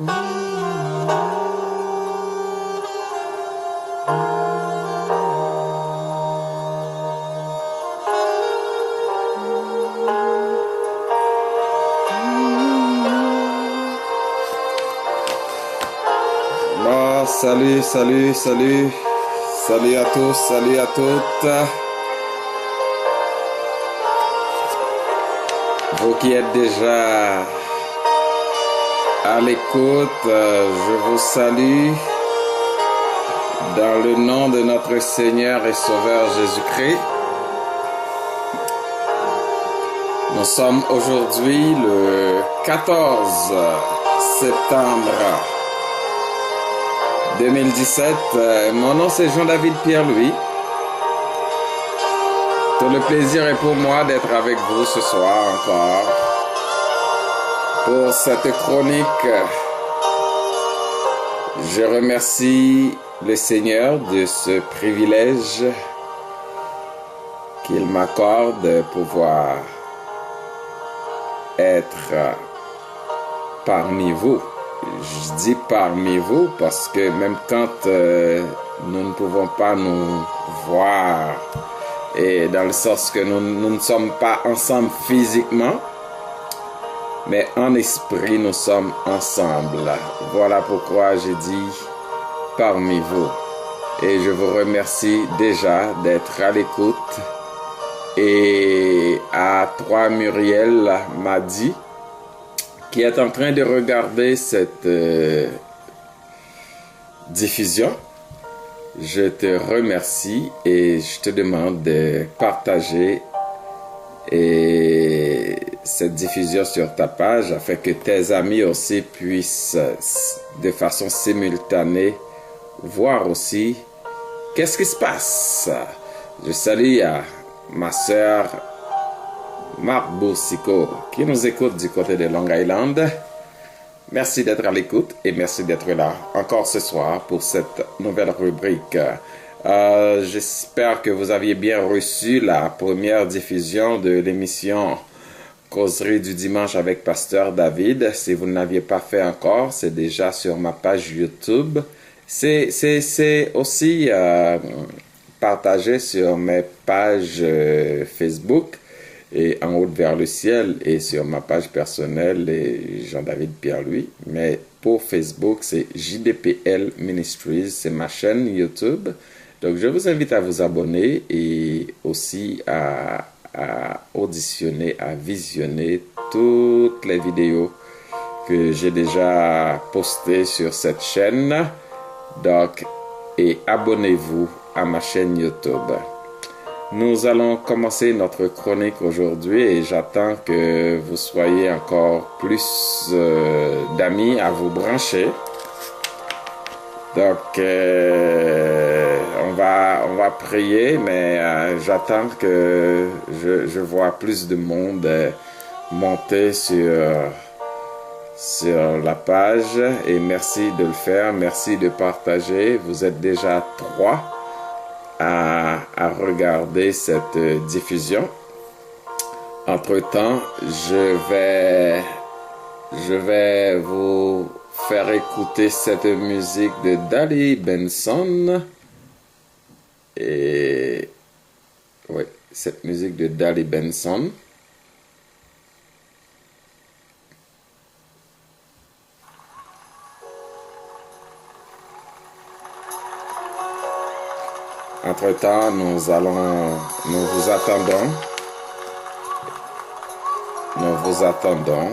Bon, salut, salut, salut. Salut à tous, salut à toutes. Vous qui êtes déjà à l'écoute, je vous salue dans le nom de notre Seigneur et Sauveur Jésus-Christ. Nous sommes aujourd'hui le 14 septembre 2017. Mon nom c'est Jean-David Pierre-Louis. Tout le plaisir est pour moi d'être avec vous ce soir encore pour cette chronique. Je remercie le Seigneur de ce privilège qu'il m'accorde de pouvoir être parmi vous. Je dis parmi vous parce que même quand nous ne pouvons pas nous voir, et dans le sens que nous ne sommes pas ensemble physiquement, mais en esprit nous sommes ensemble. Voilà pourquoi j'ai dit parmi vous. Et je vous remercie déjà d'être à l'écoute. Et à toi, Muriel m'a dit, qui est en train de regarder cette diffusion, je te remercie et je te demande de partager cette diffusion sur ta page afin que tes amis aussi puissent de façon simultanée voir aussi qu'est-ce qui se passe. Je salue à ma sœur Marc Boussico qui nous écoute du côté de Long Island. Merci d'être à l'écoute et merci d'être là encore ce soir pour cette nouvelle rubrique. J'espère que vous aviez bien reçu la première diffusion de l'émission Causerie du dimanche avec Pasteur David. Si vous ne l'aviez pas fait encore, c'est déjà sur ma page YouTube. C'est aussi partagé sur mes pages Facebook et En route vers le ciel et sur ma page personnelle et Jean-David Pierre-Louis. Mais pour Facebook, c'est JDPL Ministries, c'est ma chaîne YouTube. Donc je vous invite à vous abonner et aussi à auditionner, à visionner toutes les vidéos que j'ai déjà postées sur cette chaîne. Donc, et abonnez-vous à ma chaîne YouTube. Nous allons commencer notre chronique aujourd'hui et j'attends que vous soyez encore plus d'amis à vous brancher. Donc, on va prier, mais j'attends que je vois plus de monde monter sur la page. Et merci de le faire, merci de partager. Vous êtes déjà 3 à regarder cette diffusion. Entre-temps, je vais vous faire écouter cette musique de Dali Benson. Et oui, cette musique de Dali Benson. Entre-temps, nous vous attendons. Nous vous attendons.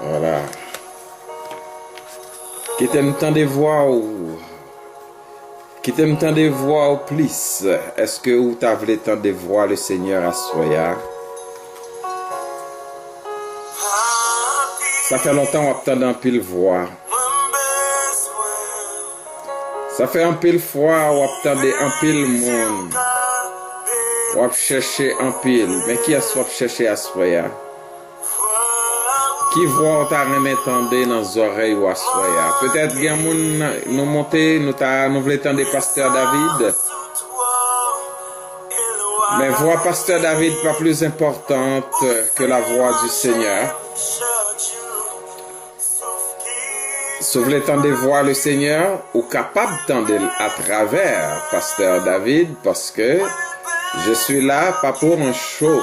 Voilà. Qui t'aime tant de voix ou plus? Est-ce que vous t'avez tant de voix le Seigneur à soya? Ça fait longtemps qu'on attend un pile voix. Ça fait un pile fois ou attendez un pile monde. Ou chercher un pile. Mais qui est-ce qu'on chercher à soya? Qui voit ta remettre dans les oreilles ou à soya? Peut-être qu'il y a nous monter, nous voulons tendre Pasteur David. Mais voix Pasteur David pas plus importante que la voix du Seigneur. Si vous voulez tendre voir le Seigneur, ou capable de tendre à travers Pasteur David, parce que je suis là pas pour un show,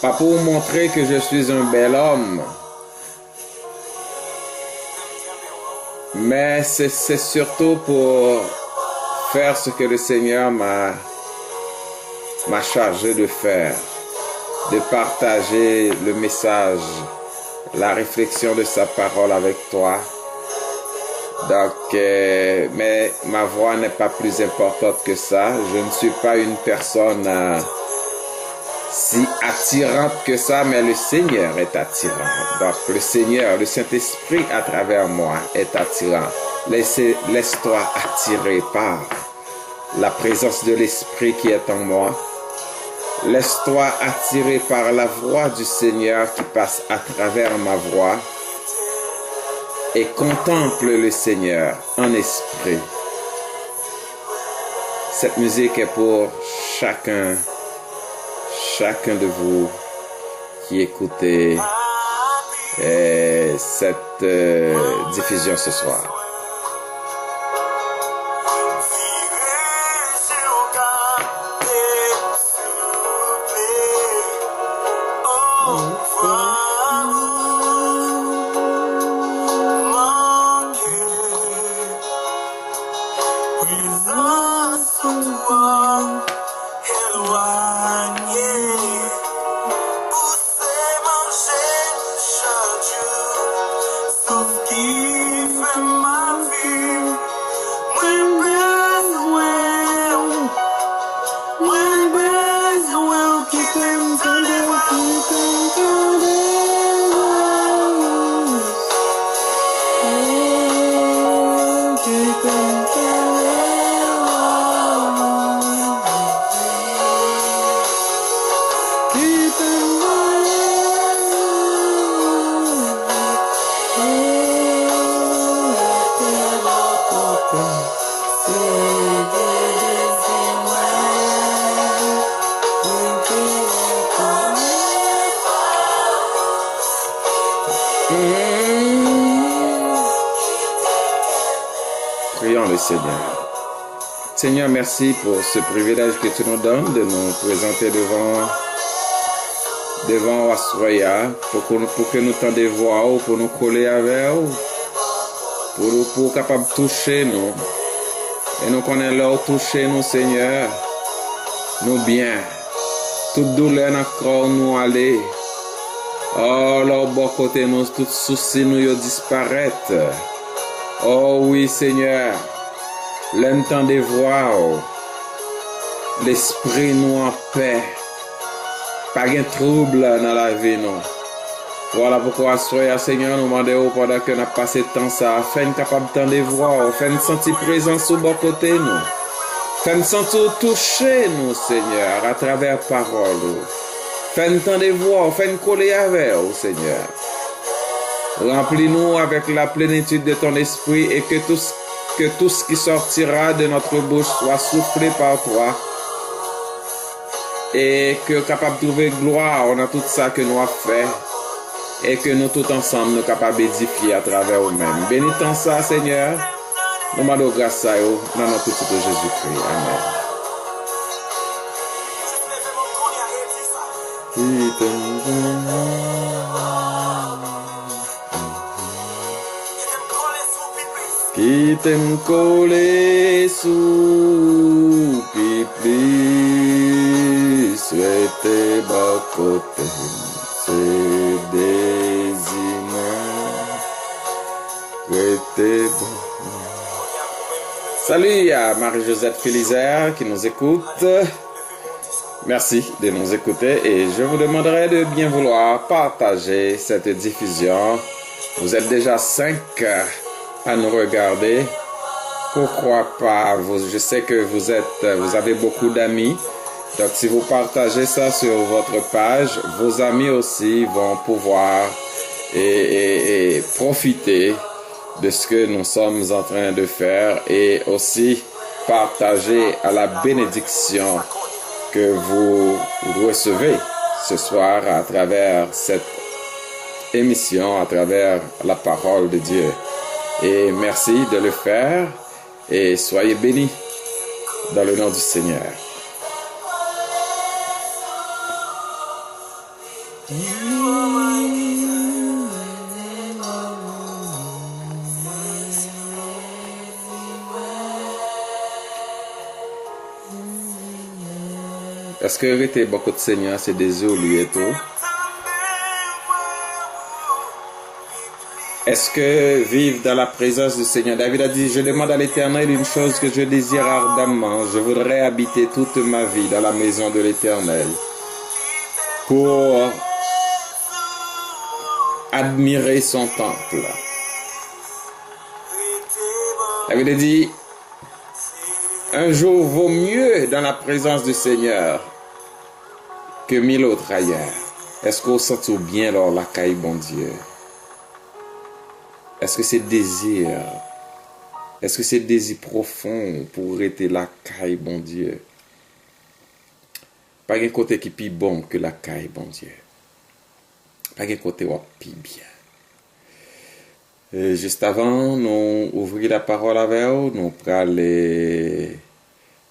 pas pour montrer que je suis un bel homme, mais c'est surtout pour faire ce que le Seigneur m'a chargé de faire, de partager le message, la réflexion de sa parole avec toi. Donc, mais ma voix n'est pas plus importante que ça. Je ne suis pas une personne si attirante que ça, mais le Seigneur est attirant. Donc, le Seigneur, le Saint-Esprit à travers moi est attirant. Laisse-toi attirer par la présence de l'Esprit qui est en moi. Laisse-toi attirer par la voix du Seigneur qui passe à travers ma voix et contemple le Seigneur en esprit. Cette musique est pour chacun de vous qui écoutez cette diffusion ce soir. Prions le Seigneur. Seigneur, merci pour ce privilège que tu nous donnes de nous présenter devant Asroya pour que nous t'en voir ou pour nous coller avec vous, pour capable toucher nous. Et nous connaissons leur toucher nous, Seigneur. Nous bien. Toute douleur dans le corps nous aller. Oh, leur bon côté nous, tout souci nous disparaître. Oh oui, Seigneur, l'entend de voir, l'esprit nous en paix, pas de trouble dans la vie, nous. Voilà pourquoi, soyez Seigneur, nous demandons pendant que nous avons passé le temps, ça, fais-nous capable de voir, fais-nous sentir présence au bon côté, nous. Fais-nous sentir toucher, nous, Seigneur, à travers parole. Fais-nous de voir, fais-nous coller avec, Seigneur. Remplis-nous avec la plénitude de ton esprit et que tout ce qui sortira de notre bouche soit soufflé par toi et que capable de trouver gloire dans tout ça que nous avons fait et que nous tous ensemble nous capables d'édifier à travers nous-mêmes. Bénis-toi ça, Seigneur. Nous demandons grâce à vous dans notre petit de Jésus-Christ. Amen. Qui t'aime coller sous pipi, souhaiter bas côté, c'est des images, souhaiter bon. Salut à Marie-Josette Félizer qui nous écoute. Merci de nous écouter et je vous demanderai de bien vouloir partager cette diffusion. Vous êtes déjà 5 à nous regarder. Pourquoi pas? Je sais que vous avez beaucoup d'amis. Donc, si vous partagez ça sur votre page, vos amis aussi vont pouvoir et profiter de ce que nous sommes en train de faire et aussi partager à la bénédiction que vous recevez ce soir à travers cette émission, à travers la parole de Dieu. Et merci de le faire. Et soyez bénis dans le nom du Seigneur. Est-ce que arrêter beaucoup de Seigneur, c'est des eaux, lui et tout? Est-ce que vivre dans la présence du Seigneur? David a dit, je demande à l'Éternel une chose que je désire ardemment. Je voudrais habiter toute ma vie dans la maison de l'Éternel pour admirer son temple. David a dit, un jour vaut mieux dans la présence du Seigneur que 1000 autres ailleurs. Est-ce qu'on sent bien alors la caille, bon Dieu? Est-ce que c'est désir? Est-ce que c'est désir profond pour être la caille, bon Dieu? Pas un côté qui est bon que la caille, bon Dieu. Pas un côté qui est bien. Juste avant, nous ouvrir la parole avec vous, nous prenons aller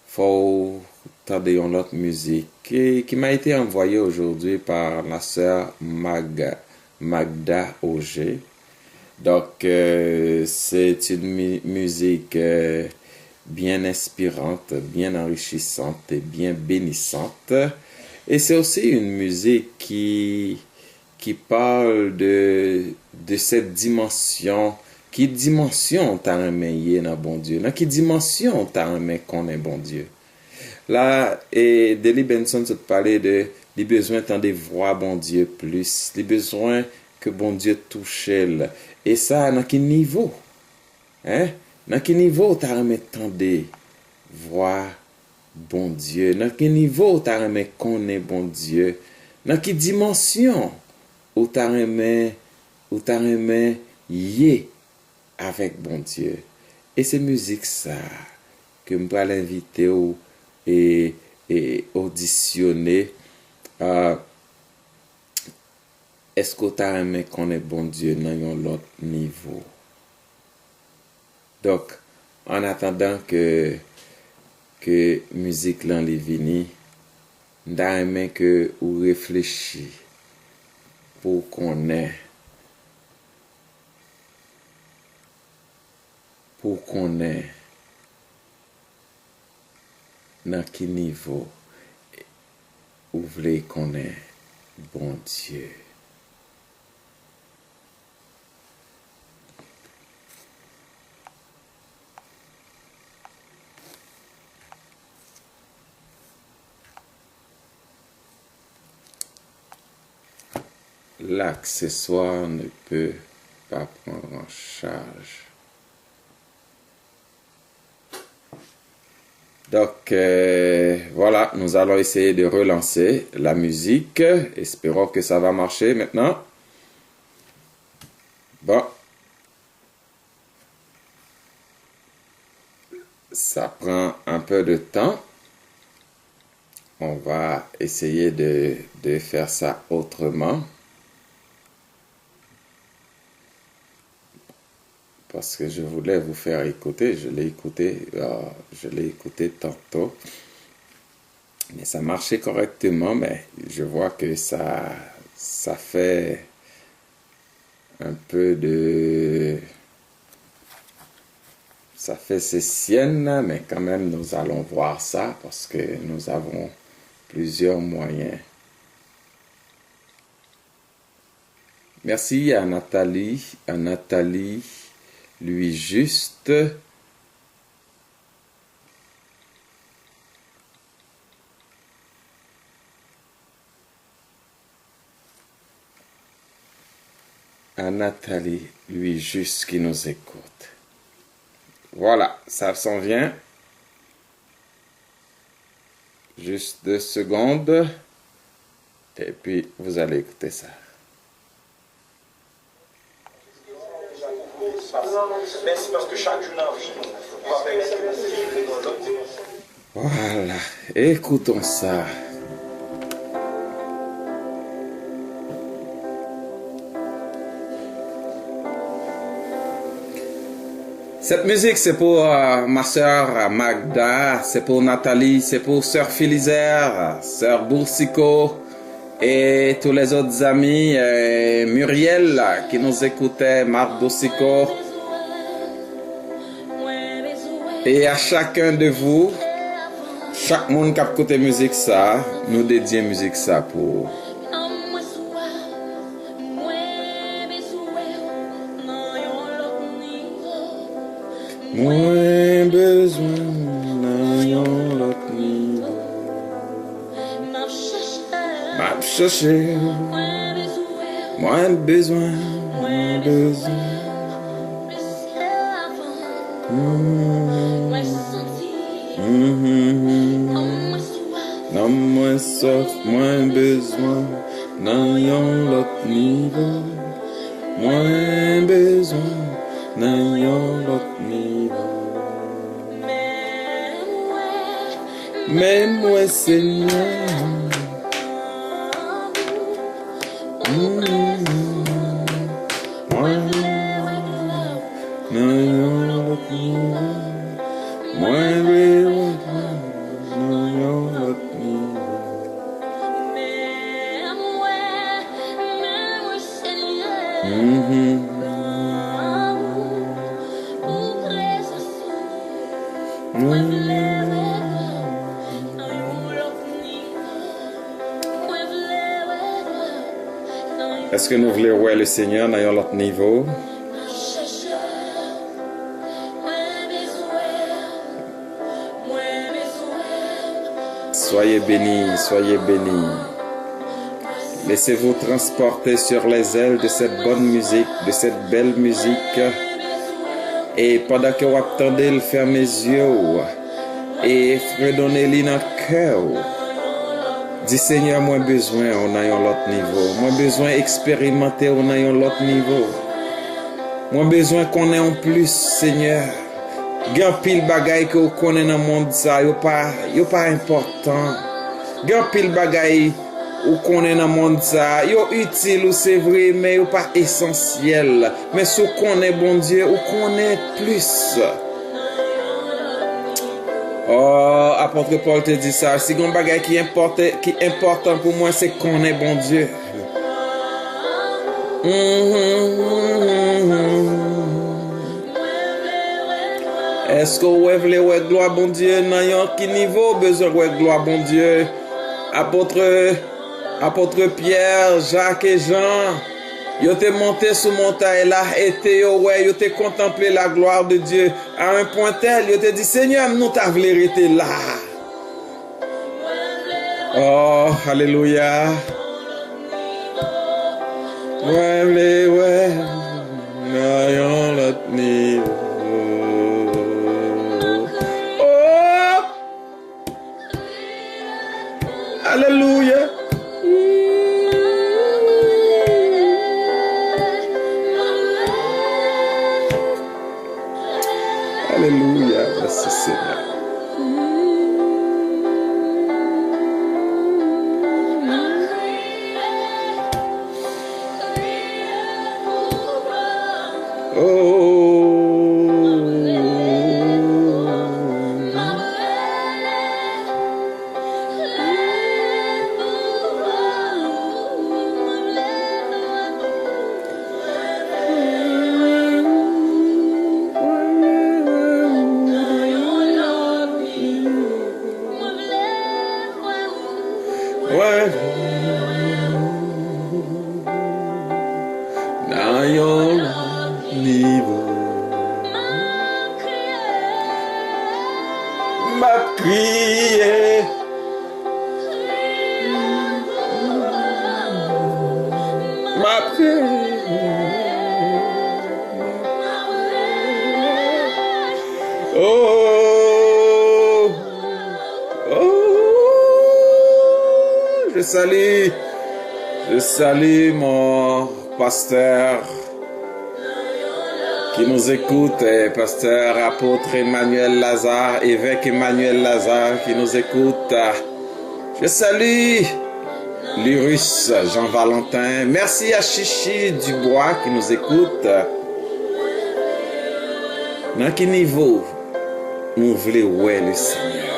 faut entendre une autre musique qui m'a été envoyée aujourd'hui par la sœur Magda Auger. Donc, c'est une musique bien inspirante, bien enrichissante et bien bénissante. Et c'est aussi une musique qui parle de cette dimension. Qui dimension t'as aimé dans bon Dieu? Dans quelle dimension t'as aimé qu'on est bon Dieu? Là, et Deli Benson se parlait de les besoins tant des voix bon Dieu plus, les besoins que bon Dieu touche elle. Et ça, dans quel niveau? Hein? Dans quel niveau t'as aimé tant des voix bon Dieu? Dans quel niveau t'as aimé qu'on est bon Dieu? Dans quelle dimension où t'as aimé y avec bon Dieu? Et c'est musique ça que je vais l'inviter et auditionner. Est-ce que tu as aimé qu'on est bon Dieu dans un autre niveau? Donc, en attendant que musique là les vini, j'ai aimé que vous réfléchissez pour qu'on ait dans quel niveau vous voulez qu'on ait bon Dieu. L'accessoire ne peut pas prendre en charge. Donc, voilà, nous allons essayer de relancer la musique. Espérons que ça va marcher maintenant. Bon. Ça prend un peu de temps. On va essayer de faire ça autrement. Parce que je voulais vous faire écouter, je l'ai écouté tantôt, mais ça marchait correctement, mais je vois que ça fait un peu de... Ça fait ses siennes, mais quand même nous allons voir ça, parce que nous avons plusieurs moyens. Merci à Nathalie, lui juste. À Nathalie, lui juste qui nous écoute. Voilà, ça s'en vient. Juste 2 secondes. Et puis, vous allez écouter ça. Merci parce que chaque jour dans la vie, on va permettre de... Voilà, écoutons ça. Cette musique, c'est pour ma sœur Magda, c'est pour Nathalie, c'est pour sœur Philizer, sœur Boursicot et tous les autres amis, Muriel qui nous écoutait, Marc Boursicot. Et à chacun de vous, chaque monde qui a écouté musique ça, nous dédions musique ça pour. Moins besoin n'ayons l'autre niveau. M'a cherché. Moins besoin, moins besoin. Non moins sauf, moins besoin n'ayons l'autre niveau. Moins besoin n'ayons l'autre niveau. Mais moi Seigneur, moi n'ayons l'autre niveau. Moi n'ayons l'autre niveau. Est-ce que nous voulons voir le Seigneur dans l'autre niveau? Soyez bénis, soyez bénis. Laissez-vous transporter sur les ailes de cette bonne musique, de cette belle musique. Et pendant que vous attendez, fermez les yeux et fredonnez-les dans le cœur. Dis Seigneur, moi besoin, on a l'autre niveau. Moi besoin expérimenter, on a l'autre niveau. Moi besoin qu'on ait en plus, Seigneur. Gan pile bagay que vous connaissez dans le monde, ça, yo pas important. Gan pile bagay ou connaissez dans le monde, ça, yo utile ou c'est vrai, mais yo pas essentiel. Mais si vous connaissez bon Dieu, vous connaissez plus. Oh, apôtre Paul te dit ça. Si un bagay qui est important pour moi, c'est qu'on est bon Dieu. Est-ce que vous voulez ouais gloire bon Dieu? Dans quel niveau besoin de gloire bon Dieu? Apôtre Pierre, Jacques et Jean, ils étaient montés sur montagne là, et ils étaient contemplé la gloire de Dieu à un point tel, ils étaient dit Seigneur, nous t'avons été là. Oh, alléluia. Ouais, n'ayons l'autre niveau. Oh, alléluia. Alléluia, merci Seigneur. Je salue mon pasteur qui nous écoute, pasteur apôtre Emmanuel Lazare, évêque Emmanuel Lazare qui nous écoute. Je salue Lyrus Jean-Valentin. Merci à Chichi Dubois qui nous écoute. Dans quel niveau nous voulons ouais le Seigneur?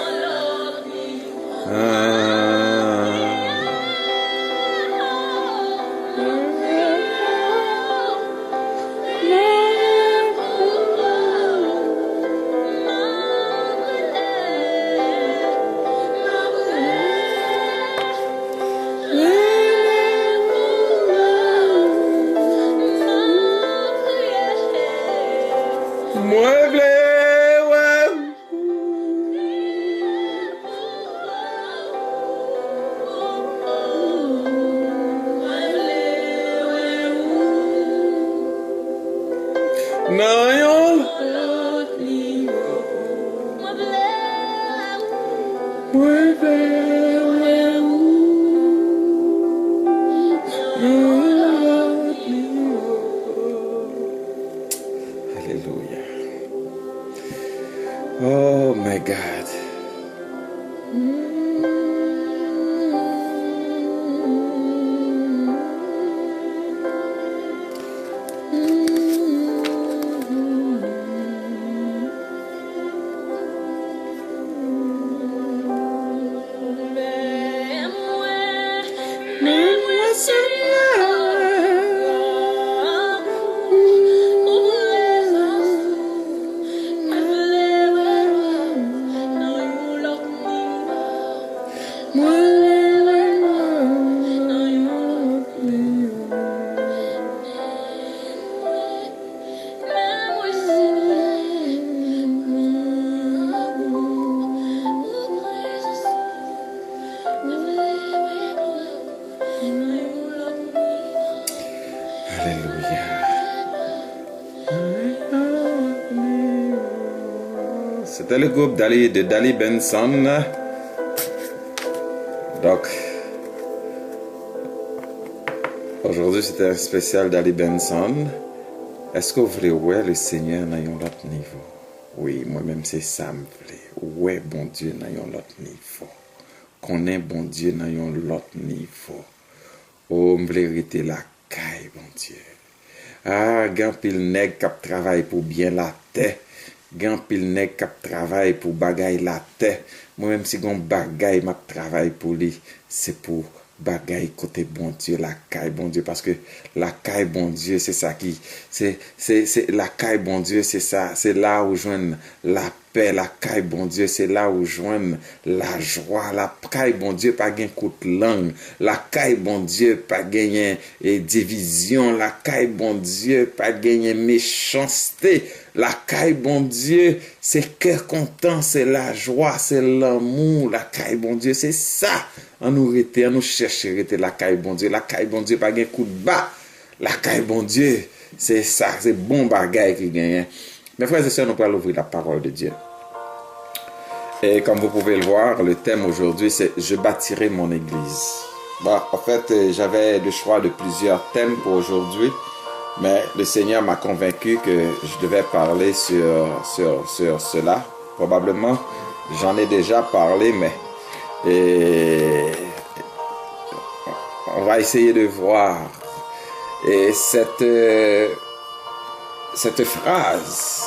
Alléluia. Oh my God. C'était le groupe de Dali Benson. Donc, aujourd'hui c'était un spécial Dali Benson. Est-ce que vous voulez ouais le Seigneur dans un autre niveau? Oui, moi-même c'est ça me plaît. Ouais, bon Dieu dans un autre niveau. Connaît bon Dieu dans un autre niveau. Oh, me voulais rester la caille, bon Dieu. Ah, gan pile nèg k'ap travail pour bien la terre. Gan pile nèg k'ap travail pour bagay la terre. Moi-même si gon bagay m'a travail pour lui, c'est pour bagay côté bon Dieu, la caille bon Dieu, parce que la caille bon Dieu c'est ça qui c'est la caille bon Dieu, c'est ça, c'est là où joindre la paix. La caille bon Dieu c'est là où joindre la joie. La caille bon Dieu pas gain coup de langue. La caille bon Dieu pas gagner division. La caille bon Dieu pas gagner méchanceté. La caille bon Dieu c'est cœur content, c'est la joie, c'est l'amour. La caille bon Dieu c'est ça. On nous rete, on nous cherche rete la caille bon Dieu. La caille bon Dieu pas gain coup de bas. La caille bon Dieu c'est ça, c'est bon bagay qui gagne. Mes frères et sœurs, nous allons ouvrir la parole de Dieu. Et comme vous pouvez le voir, le thème aujourd'hui, c'est « Je bâtirai mon église ». Bon, en fait, j'avais le choix de plusieurs thèmes pour aujourd'hui, mais le Seigneur m'a convaincu que je devais parler sur cela. Probablement, j'en ai déjà parlé, mais on va essayer de voir. Et cette phrase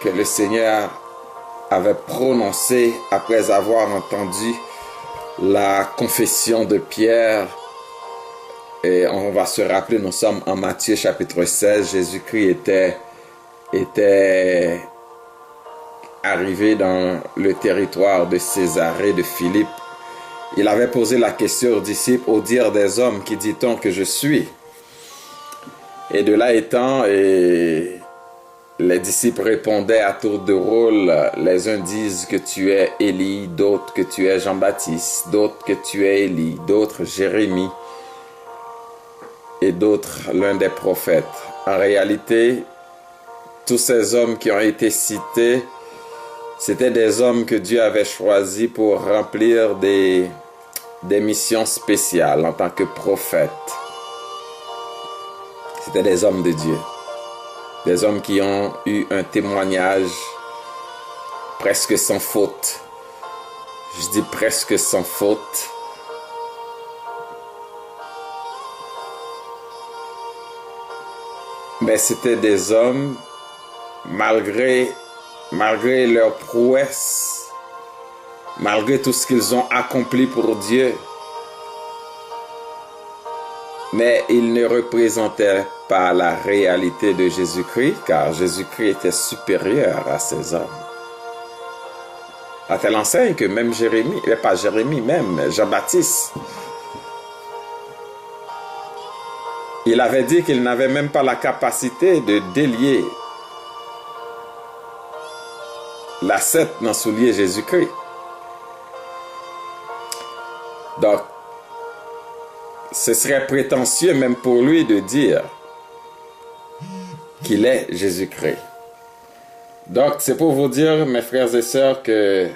que le Seigneur avait prononcée après avoir entendu la confession de Pierre, et on va se rappeler, nous sommes en Matthieu chapitre 16, Jésus-Christ était arrivé dans le territoire de Césarée de Philippe. Il avait posé la question aux disciples: au dire des hommes, qui dit-on que je suis? Et de là étant, les disciples répondaient à tour de rôle. Les uns disent que tu es Élie, d'autres que tu es Jean-Baptiste, d'autres que tu es Élie, d'autres Jérémie, et d'autres l'un des prophètes. En réalité, tous ces hommes qui ont été cités, c'était des hommes que Dieu avait choisis pour remplir des missions spéciales en tant que prophètes. C'était des hommes de Dieu. Des hommes qui ont eu un témoignage presque sans faute. Je dis presque sans faute. Mais c'était des hommes, malgré malgré leurs prouesses, malgré tout ce qu'ils ont accompli pour Dieu, mais ils ne représentaient pas la réalité de Jésus-Christ, car Jésus-Christ était supérieur à ces hommes. À telle enseigne que même même Jean-Baptiste, il avait dit qu'il n'avait même pas la capacité de délier la lacette dans le soulier Jésus-Christ. Donc, ce serait prétentieux même pour lui de dire qu'il est Jésus-Christ. Donc, c'est pour vous dire, mes frères et sœurs, que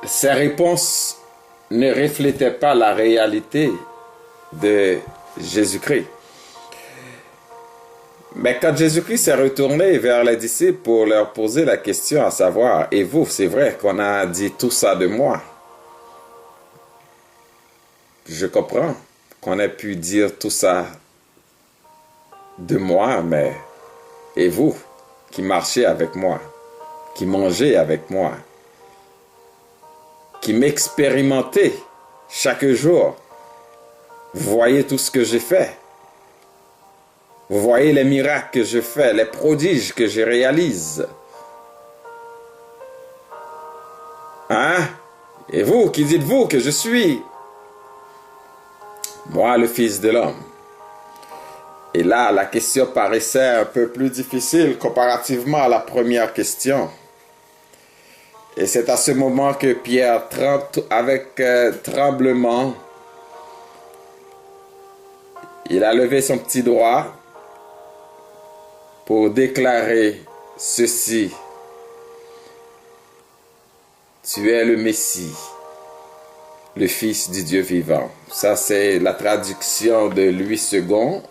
ces réponses ne reflétaient pas la réalité de Jésus-Christ. Mais quand Jésus-Christ s'est retourné vers les disciples pour leur poser la question à savoir, et vous, c'est vrai qu'on a dit tout ça de moi. Je comprends qu'on ait pu dire tout ça de moi, mais et vous qui marchez avec moi, qui mangez avec moi, qui m'expérimentez chaque jour, vous voyez tout ce que j'ai fait. Vous voyez les miracles que je fais, les prodiges que je réalise. Hein? Et vous, qui dites-vous que je suis? Moi, le Fils de l'homme. Et là, la question paraissait un peu plus difficile comparativement à la première question. Et c'est à ce moment que Pierre, avec tremblement, il a levé son petit doigt pour déclarer ceci. Tu es le Messie, le Fils du Dieu vivant. Ça, c'est la traduction de Louis II,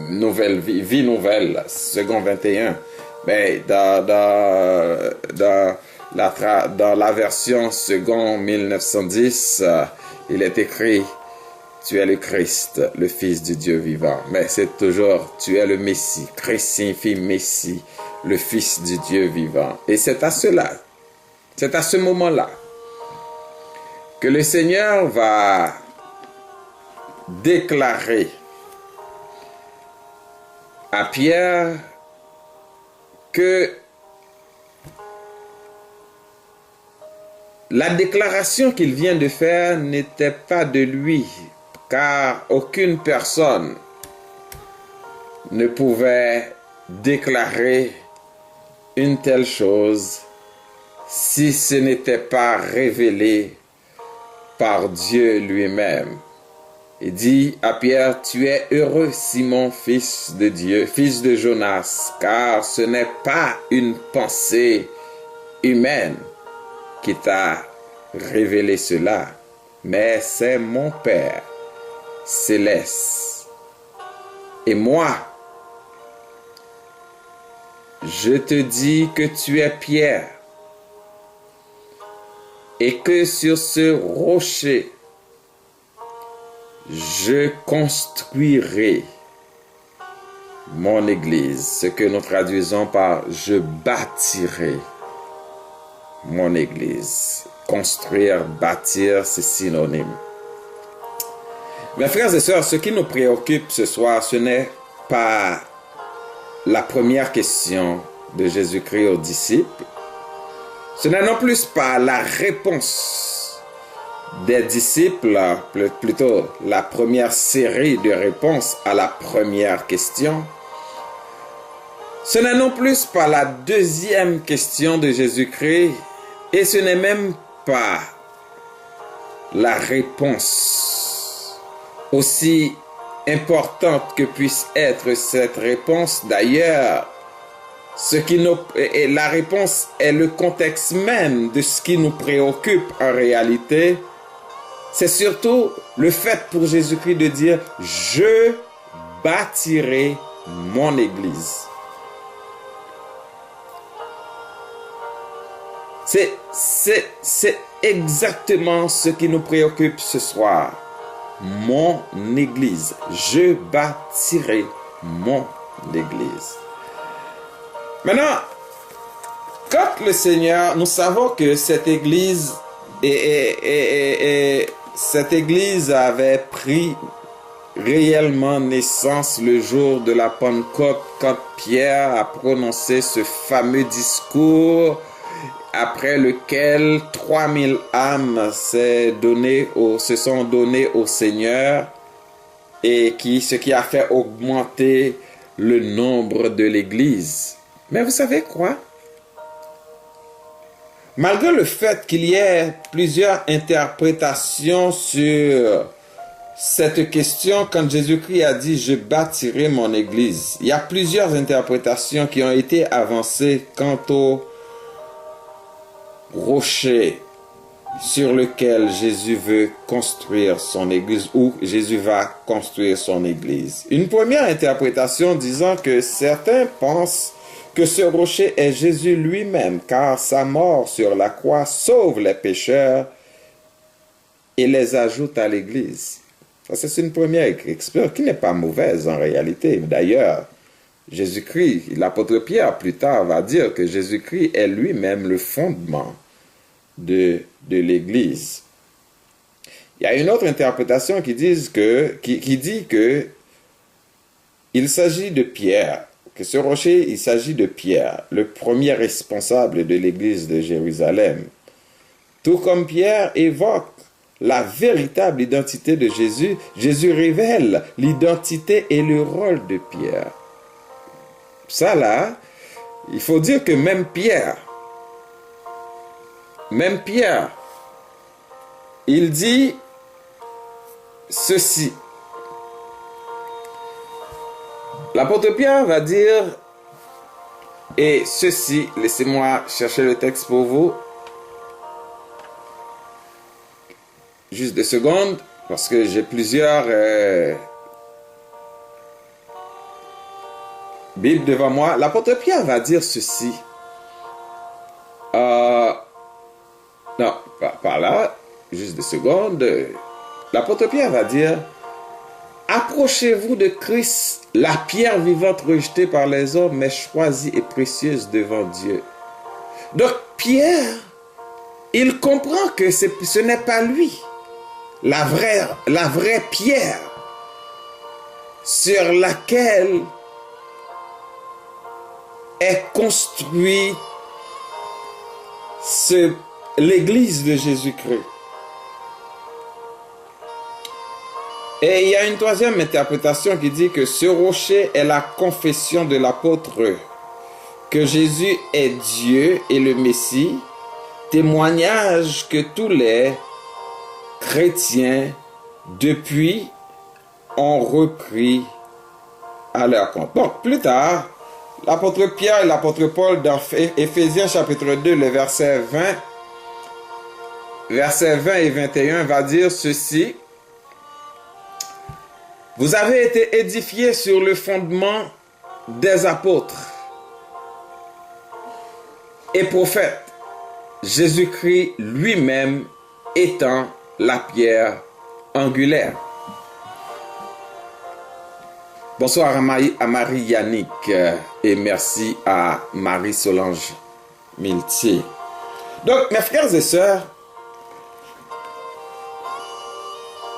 Nouvelle Vie Nouvelle, second 21. Mais dans la version second 1910, il est écrit « Tu es le Christ, le Fils du Dieu vivant ». Mais c'est toujours « Tu es le Messie ». Christ signifie Messie, le Fils du Dieu vivant. Et c'est à cela, c'est à ce moment-là, que le Seigneur va déclarer à Pierre que la déclaration qu'il vient de faire n'était pas de lui, car aucune personne ne pouvait déclarer une telle chose si ce n'était pas révélé par Dieu lui-même. Il dit à Pierre, tu es heureux, Simon, fils de Dieu, fils de Jonas, car ce n'est pas une pensée humaine qui t'a révélé cela, mais c'est mon Père céleste. Et moi, je te dis que tu es Pierre, et que sur ce rocher, je construirai mon église, ce que nous traduisons par je bâtirai mon église. Construire, bâtir, c'est synonyme. Mes frères et sœurs, ce qui nous préoccupe ce soir, ce n'est pas la première question de Jésus-Christ aux disciples. Ce n'est non plus pas la réponse des disciples, plutôt la première série de réponses à la première question. Ce n'est non plus pas la deuxième question de Jésus-Christ, et ce n'est même pas la réponse, aussi importante que puisse être cette réponse. D'ailleurs, la réponse est le contexte même de ce qui nous préoccupe en réalité. C'est surtout le fait pour Jésus-Christ de dire « Je bâtirai mon église ». C'est exactement ce qui nous préoccupe ce soir. Mon église. Je bâtirai mon l'Église. Maintenant, quand le Seigneur, nous savons que cette Église cette Église avait pris réellement naissance le jour de la Pentecôte, quand Pierre a prononcé ce fameux discours après lequel 3000 âmes se sont données au Seigneur, et ce qui a fait augmenter le nombre de l'Église. Mais vous savez quoi? Malgré le fait qu'il y ait plusieurs interprétations sur cette question, quand Jésus-Christ a dit « Je bâtirai mon Église », il y a plusieurs interprétations qui ont été avancées quant au rocher sur lequel Jésus veut construire son Église, ou Jésus va construire son Église. Une première interprétation disant que certains pensent que ce rocher est Jésus lui-même, car sa mort sur la croix sauve les pécheurs et les ajoute à l'Église. Ça, c'est une première expression qui n'est pas mauvaise en réalité. D'ailleurs, Jésus-Christ, l'apôtre Pierre plus tard va dire que Jésus-Christ est lui-même le fondement de l'Église. Il y a une autre interprétation qui dit que il s'agit de Pierre, que ce rocher, il s'agit de Pierre, le premier responsable de l'Église de Jérusalem. Tout comme Pierre évoque la véritable identité de Jésus, Jésus révèle l'identité et le rôle de Pierre. Ça là, il faut dire que même Pierre, il dit ceci. L'apôtre Pierre va dire, et ceci, laissez-moi chercher le texte pour vous. Juste 2 secondes, parce que j'ai plusieurs Bibles devant moi. L'apôtre Pierre va dire ceci. Non, par là, juste 2 secondes. L'apôtre Pierre va dire, approchez-vous de Christ, la pierre vivante rejetée par les hommes, mais choisie et précieuse devant Dieu. Donc Pierre, il comprend que ce n'est pas lui, la vraie pierre sur laquelle est construite l'Église de Jésus-Christ. Et il y a une troisième interprétation qui dit que ce rocher est la confession de l'apôtre que Jésus est Dieu et le Messie, témoignage que tous les chrétiens depuis ont repris à leur compte. Donc plus tard, l'apôtre Pierre et l'apôtre Paul dans Éphésiens chapitre 2, le verset 20 et 21 va dire ceci. Vous avez été édifiés sur le fondement des apôtres et prophètes, Jésus-Christ lui-même étant la pierre angulaire. Bonsoir à Marie Yannick et merci à Marie Solange Miltier. Donc, mes frères et sœurs,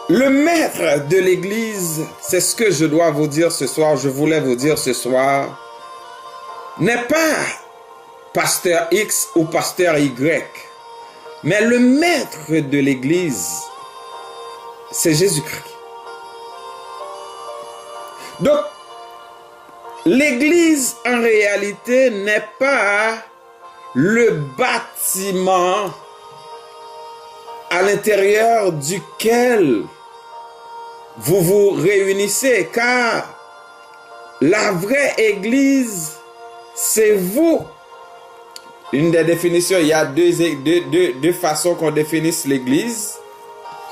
le maître de l'Église, c'est ce que je dois vous dire ce soir, je voulais vous dire ce soir, n'est pas pasteur X ou pasteur Y, mais le maître de l'Église, c'est Jésus-Christ. Donc, l'Église, en réalité, n'est pas le bâtiment à l'intérieur duquel vous vous réunissez, car la vraie Église, c'est vous. Une des définitions, il y a deux façons qu'on définisse l'Église.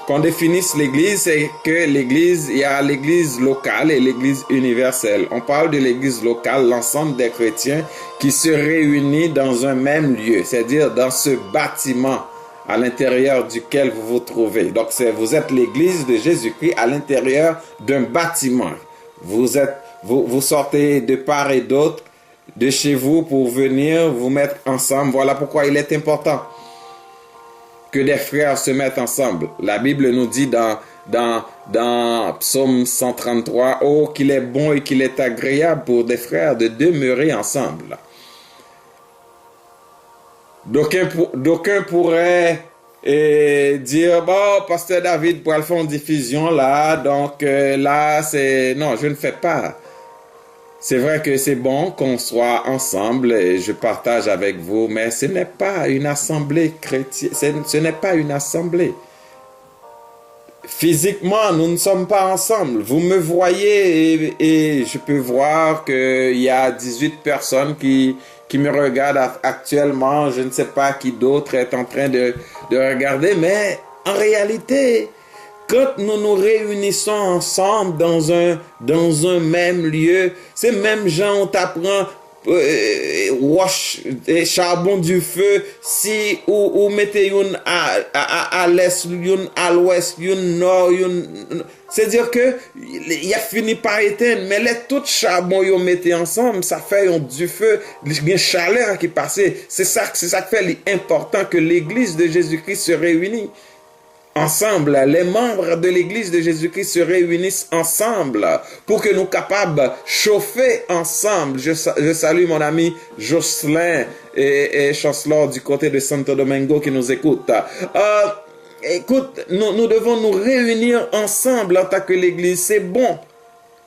C'est que l'Église, il y a l'Église locale et l'Église universelle. On parle de l'Église locale, l'ensemble des chrétiens qui se réunissent dans un même lieu, c'est-à-dire dans ce bâtiment à l'intérieur duquel vous vous trouvez. Donc, vous êtes l'Église de Jésus-Christ à l'intérieur d'un bâtiment. Vous vous sortez de part et d'autre de chez vous pour venir vous mettre ensemble. Voilà pourquoi il est important que des frères se mettent ensemble. La Bible nous dit dans Psaume 133, « Oh, qu'il est bon et qu'il est agréable pour des frères de demeurer ensemble. » D'aucuns pourraient dire, bon, Pasteur David, pour faire une diffusion là, donc là, c'est... Non, je ne fais pas. C'est vrai que c'est bon qu'on soit ensemble et je partage avec vous, mais ce n'est pas une assemblée chrétienne, ce n'est pas une assemblée. Physiquement, nous ne sommes pas ensemble. Vous me voyez et je peux voir qu'il y a 18 personnes qui me regardent actuellement. Je ne sais pas qui d'autre est en train de regarder, mais en réalité, quand nous nous réunissons ensemble dans un même lieu, ces mêmes gens on t'apprend charbon du feu, si ou mettez une à l'est, une à l'ouest, une nord, c'est-à-dire que il a fini par éteindre, mais les tout charbon ils mettez ensemble, ça fait du feu, une chaleur qui passe. C'est ça qui fait l'important que l'église de Jésus-Christ se réunit ensemble. Les membres de l'église de Jésus-Christ se réunissent ensemble pour que nous capables chauffer ensemble. Je salue mon ami Jocelyn et Chancelor du côté de Santo Domingo qui nous écoute. Écoute, nous devons nous réunir ensemble en tant que l'église. C'est bon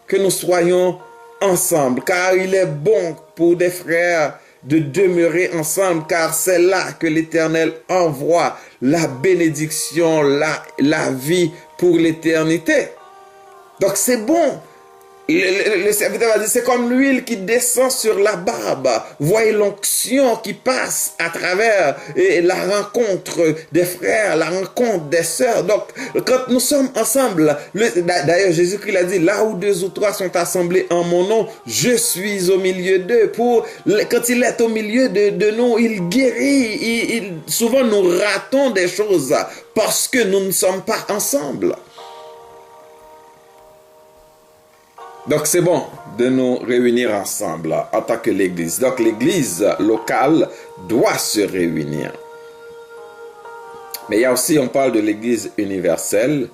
que nous soyons ensemble, car il est bon pour des frères de demeurer ensemble, car c'est là que l'Éternel envoie la bénédiction, la vie pour l'éternité. Donc c'est bon. Le serviteur va dire, c'est comme l'huile qui descend sur la barbe. Voyez l'onction qui passe à travers la rencontre des frères, la rencontre des sœurs. Donc, quand nous sommes ensemble, d'ailleurs Jésus-Christ a dit, là où 2 ou 3 sont assemblés en mon nom, je suis au milieu d'eux. Quand il est au milieu de nous, il guérit. Souvent nous ratons des choses parce que nous ne sommes pas ensemble. Donc c'est bon de nous réunir ensemble en tant que l'église. Donc l'église locale doit se réunir. Mais il y a aussi, on parle de l'église universelle.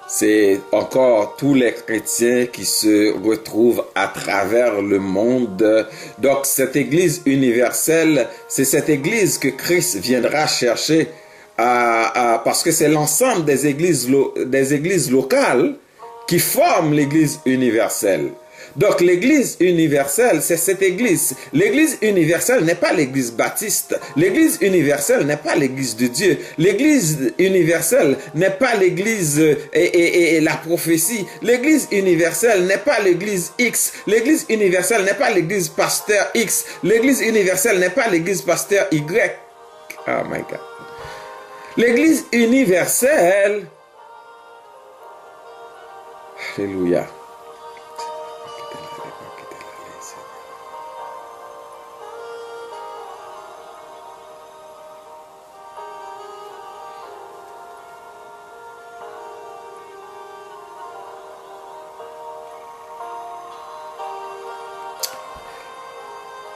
C'est encore tous les chrétiens qui se retrouvent à travers le monde. Donc cette église universelle, c'est cette église que Christ viendra chercher parce que c'est l'ensemble des églises locales qui forment l'église universelle. Donc l'église universelle, c'est cette église. L'église universelle n'est pas l'église baptiste. L'église universelle n'est pas l'église de Dieu. L'église universelle n'est pas l'église et la prophétie. L'église universelle n'est pas l'église X. L'église universelle n'est pas l'église pasteur X. L'église universelle n'est pas l'église pasteur Y. Oh my God. L'église universelle, alléluia.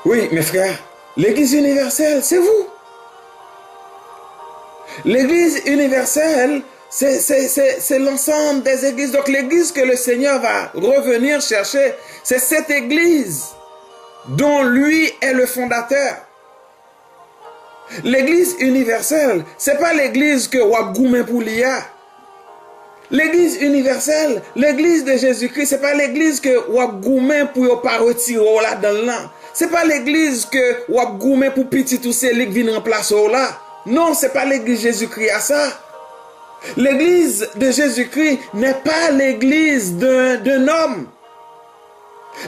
Oui, mes frères, l'église universelle, c'est vous. L'église universelle, c'est l'ensemble des églises. Donc l'église que le Seigneur va revenir chercher, c'est cette église dont lui est le fondateur. L'église universelle, c'est pas l'église que Wabgoumen pour l'IA. L'église universelle, l'église de Jésus-Christ, c'est pas l'église que Wabgoumen pour pas retirer là dans l'an. C'est pas l'église que Wabgoumen pour petit tout c'est qui vient remplacer là. Non, c'est pas l'église Jésus-Christ à ça. L'église de Jésus-Christ n'est pas l'église d'un homme.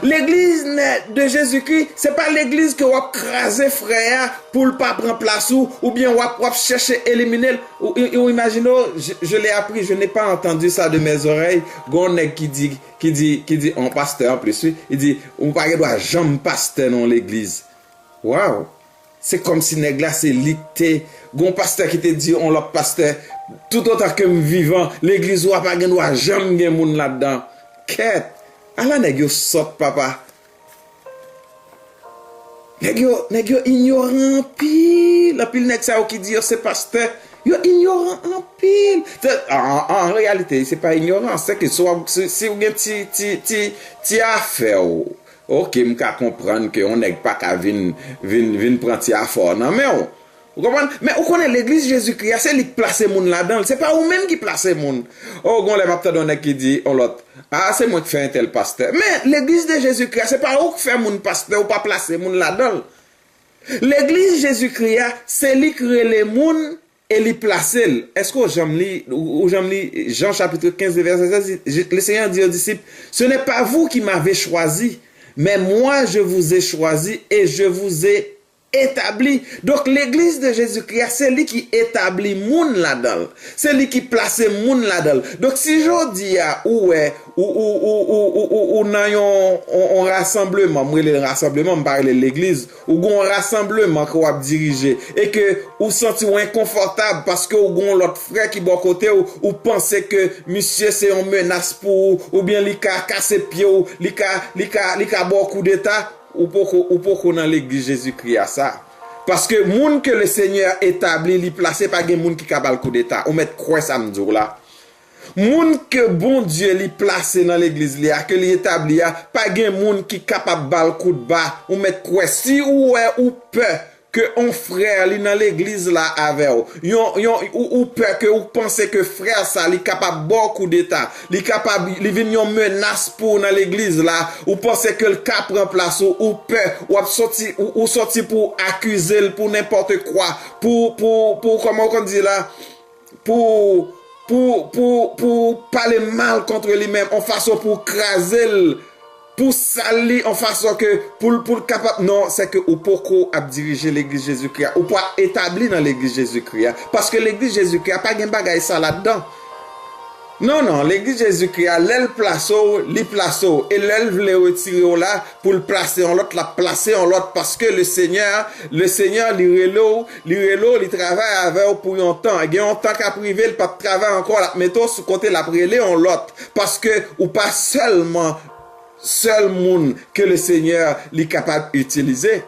L'église de Jésus-Christ, c'est pas l'église que vous crasez frère pour ne pas prendre place ou bien vous chercher éliminer. Ou imaginez, je l'ai appris, je n'ai pas entendu ça de mes oreilles. Gonnek qui dit, on pasteur en plus, il dit, on ne doit jamais pasteur dans l'église. Waouh! C'est comme si nèg là c'est licté. Gon pasteur qui te dit on l'a pasteur tout autant que vivant, l'église ou pas doit jamais gen moun là-dedans. Quête. ala nèg yo sot papa. Nèg yo ignorant pile, la pile nèg ça qui dit c'est pasteur, yo ignorant en pile. En réalité, c'est pas ignorant, c'est que soit si ou gen ti affaire. OK, m'ka comprendre que on nèg pas ka vinn prendre ti affaire non mais vous comprenez? Mais on connaît l'église Jésus-Christ, c'est lui qui place moun là-dedans. C'est pas vous-même qui place moun. Oh, on les m'a donné qui dit, oh l'autre, ah, c'est moi qui fais un tel pasteur. Mais l'église de Jésus-Christ, c'est pas vous qui fait moun pasteur ou pas placer moun là-dedans. L'église Jésus-Christ, c'est lui qui crée les moun et lui placer. Est-ce que j'aime lire Jean chapitre 15 verset 16, le Seigneur dit aux disciples, ce n'est pas vous qui m'avez choisi, mais moi je vous ai choisi et je vous ai établi. Donc l'église de Jésus-Christ, c'est lui qui établit moun là-dedans. C'est lui qui place moun là-dedans. Donc si je dis ou nan un rassemblement, moi le rassemblement me parle de l'église, ou un rassemblement qu'on va diriger et que ou senti inconfortable parce que ou l'autre frère qui bon côté ou pensez que monsieur c'est une menace pour ou bien li ka casser pied ou li ka bon coup d'état ou pour dans l'église Jésus-Christ à ça. Parce que moun que le Seigneur établi, li placé pas gen moun qui capable coup d'état. On met quoi ça m'dou là. Moun que bon Dieu li placé dans l'église li a que li établi a pas gen moun qui capable bal coup de bas. On met quoi si ou peur que un frère li dans l'église là avec ou peur que ou pensez que frère ça li capable beaucoup d'état li capable li vinn yon menace pour dans l'église là ou pensez que le cap prend place ou peur ou sorti pour accuser pour n'importe quoi pour comment on dit là pour parler mal contre lui-même en façon pour craser pour salir en façon que pour capable non c'est que ou poko a diriger l'église Jésus-Christ ou pas établi dans l'église Jésus-Christ parce que l'église Jésus-Christ pas gen bagay ça là-dedans. Non, l'église Jésus-Christ l'aile placeau, li placeau et l'aile vle retirer là pour le placer en l'autre, la placer en l'autre parce que le Seigneur li travaille avec pour un temps, il y a un temps qu'a privé le pas travail encore la mettre sur côté la prélé en l'autre parce que ou pas seulement seul monde que le Seigneur est capable d'utiliser.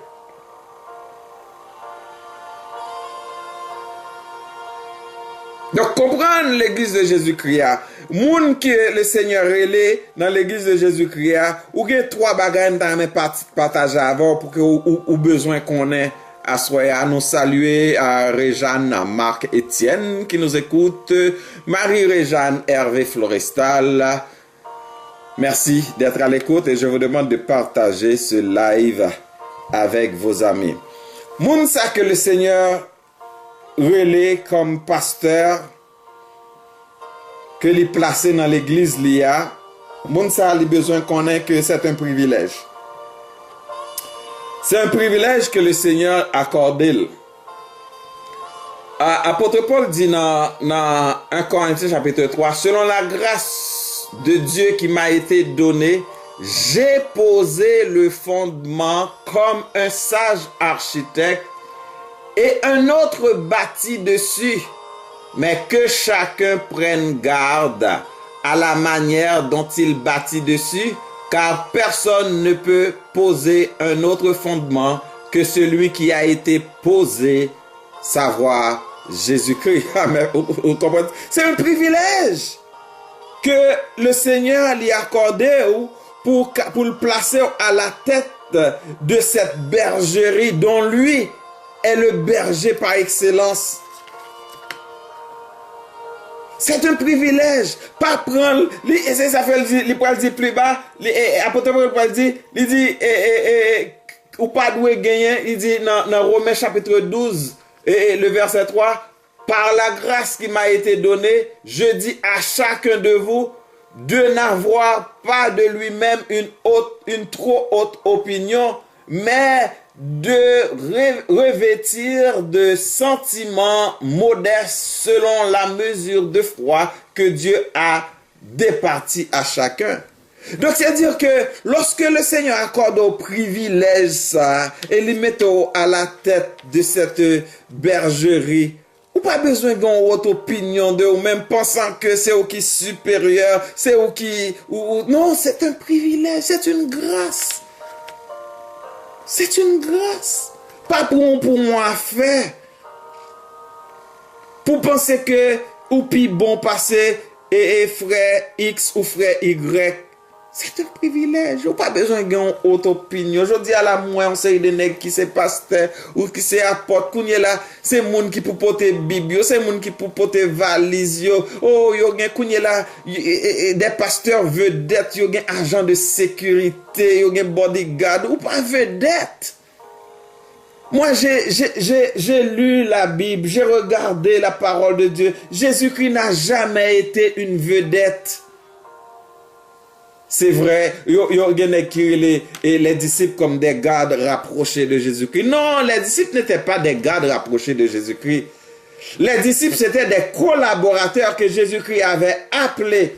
Donc, comprendre l'église de Jésus-Christ, monde que le Seigneur est dans l'église de Jésus-Christ, ou que trois bagages dans partager avant pour que ou besoin qu'on ait à soya nous saluer à Réjeanne, à Marc Etienne qui nous écoute, Marie Réjeanne, Hervé Florestal. Merci d'être à l'écoute et je vous demande de partager ce live avec vos amis. Moun sa que le Seigneur relais comme pasteur que les placé dans l'église l'IA, moun sa a besoin qu'on ait que c'est un privilège. C'est un privilège que le Seigneur accorde. Apôtre Paul dit dans 1 Corinthiens chapitre 3, selon la grâce de Dieu qui m'a été donné, j'ai posé le fondement comme un sage architecte et un autre bâtit dessus, mais que chacun prenne garde à la manière dont il bâtit dessus, car personne ne peut poser un autre fondement que celui qui a été posé, savoir Jésus-Christ. Vous comprenez? C'est un privilège que le Seigneur lui a accordé pour le placer à la tête de cette bergerie dont lui est le berger par excellence. C'est un privilège. Pas prendre, et ça fait le dire plus bas, apôtre Paul dit, ou pas doué gagner, il dit dans Romains chapitre 12, et le verset 3, par la grâce qui m'a été donnée, je dis à chacun de vous de n'avoir pas de lui-même une trop haute opinion, mais de revêtir de sentiments modestes selon la mesure de foi que Dieu a départi à chacun. Donc, c'est-à-dire que lorsque le Seigneur accorde au privilège ça, et lui met à la tête de cette bergerie, ou pas besoin d'une autre opinion de ou même pensant que c'est eux qui supérieur, c'est eux qui... Non, c'est un privilège, c'est une grâce. C'est une grâce. Pas pour moi à faire. Pour penser que ou puis bon passer et frère X ou frère Y. C'est un privilège. Ou pas besoin d'une autre opinion. Je dis à la moi, on sait des nègres qui c'est pasteur ou qui c'est apôtre. Kounye là, c'est moun qui pour porter Bible, c'est moun qui pour porter valise. Oh, yo gen kounye là, des pasteurs vedettes, yo gen agent de sécurité, yo gen bodyguard, ou pas vedette. Moi, j'ai lu la Bible, j'ai regardé la parole de Dieu. Jésus-Christ n'a jamais été une vedette. C'est vrai, il y a qui les disciples comme des gardes rapprochés de Jésus-Christ. Non, les disciples n'étaient pas des gardes rapprochés de Jésus-Christ. Les disciples, c'était des collaborateurs que Jésus-Christ avait appelés.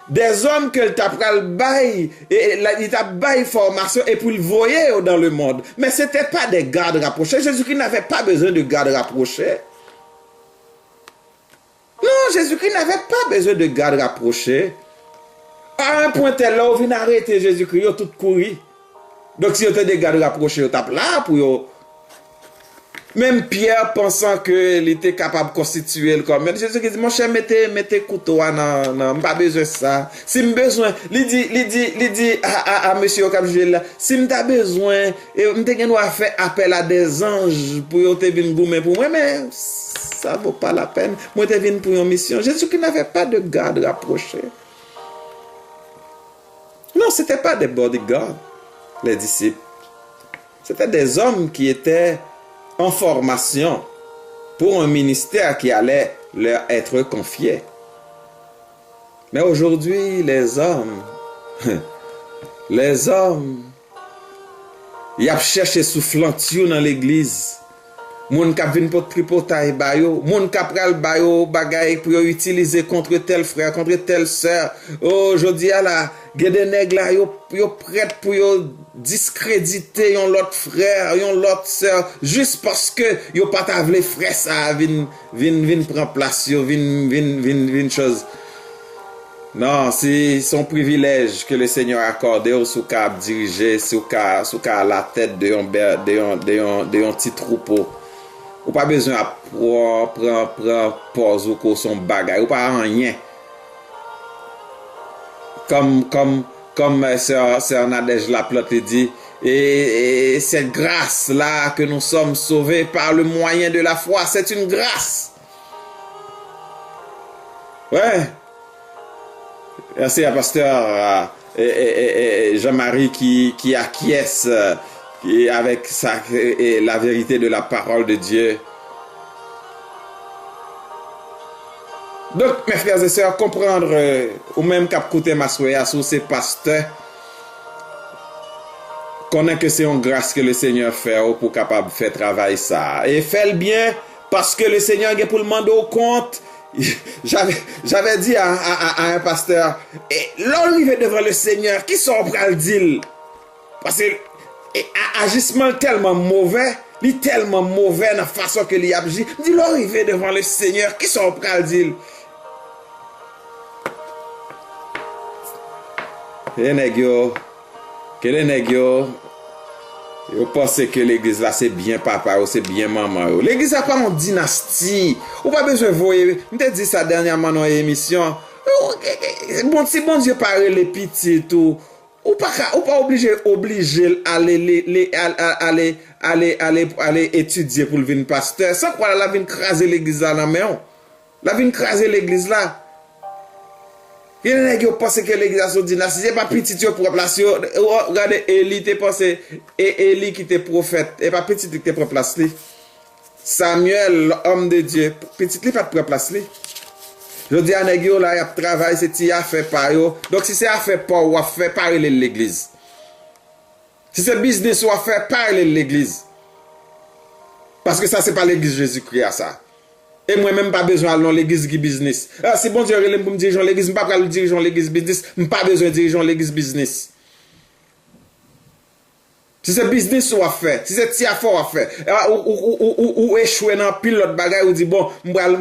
Des hommes que t'a pral bail et il t'a bail formation et pour le voyer dans le monde. Mais c'était pas des gardes rapprochés. Jésus-Christ n'avait pas besoin de gardes rapprochés. Non, Jésus-Christ n'avait pas besoin de gardes rapprochés. À un point tel là, on vient arrêter Jésus-Christ, ils ont tout couru. Donc si on te des gardes rapprochés, on tape là pour yo. Même Pierre pensant que il était capable de constituer le corps. Mais Jésus dit, mon cher, mettez couteau, non, pas besoin de ça. Si me besoin, il dit à monsieur Capjuel là, si m'ta besoin, et m'ta faire appel à des anges pour te venir goumer pour moi, mais ça vaut pas la peine. Moi te venir pour une mission. Jésus qui n'avait pas de garde rapproché. Non, c'était pas des bodyguards, les disciples. C'était des hommes qui étaient en formation pour un ministère qui allait leur être confié. Mais aujourd'hui, les hommes, ils ont cherché soufflantiou dans l'église. Moun k'ap vinn pour tripotaille bayo, moun k'ap pral bayo bagay pour utiliser contre tel frère, contre telle sœur. Oh, jodi a la, gen des nèg la yo prêt pour yo discréditer yon l'autre frère, yon l'autre sœur juste parce que yo pas ta vle frère ça vinn prend place yo, vinn chose. Non, c'est son privilège que le Seigneur a accordé au sous cap diriger sous ka la tête de yon petit troupeau. Ou pas besoin à prendre pause ou son bagage, ou pas rien. Comme Sœur Nadège Laplante dit, et cette grâce là que nous sommes sauvés par le moyen de la foi, c'est une grâce. Ouais. Merci à pasteur Jean-Marie qui acquiesce et avec la vérité de la parole de Dieu. Donc, mes frères et sœurs, comprendre, ou même qu'à côté ma soya sur ces pasteurs, connaît que c'est une grâce que le Seigneur fait pour capable faire travail ça. Et fait le bien, parce que le Seigneur est pour le demander au compte. J'avais dit à un pasteur, et l'arrivée devant le Seigneur, qui sont prêts à le dire? Parce que agissement tellement mauvais, il est tellement mauvais dans la façon que il agit. Il dit l'arrivée devant le Seigneur, qui sont prêts à le dire? Les nègres, vous pensez que l'église là c'est bien papa ou c'est bien maman. L'église n'a pas une dynastie. Ou pas besoin de voir. Je te dis ça dernièrement dans l'émission. Bon, si bon Dieu parle les petits tout. Ou pas obligé aller étudier pour le venir pasteur. Sans quoi la vient craser l'église là dans main. La vient craser l'église là. Il y a des gens qui pensent que l'église a son dynastie. C'est pas petit pour placer. Regardez, Élie te pensé. Et Élie qui était prophète. Et pas petit qui était pour placer. Samuel, l'homme de Dieu. Petit qui pas pour placer. Je dis à Négio là, il y a travail, c'est à faire par eux. Donc si c'est à faire par ou à faire parler l'église. Si c'est business ou à faire parler l'église. Parce que ça, c'est pas l'église Jésus-Christ à ça. Et moi-même, pas besoin de l'église qui business. Ah, si bon Dieu, je me dirigeant l'église, je ne pas le dirigeant l'église business, je pas besoin de dirigeant l'église business. Si c'est business ou à faire, si c'est ti affaire à faire, ou échouer dans pile l'autre bagaille ou dit bon, m'bral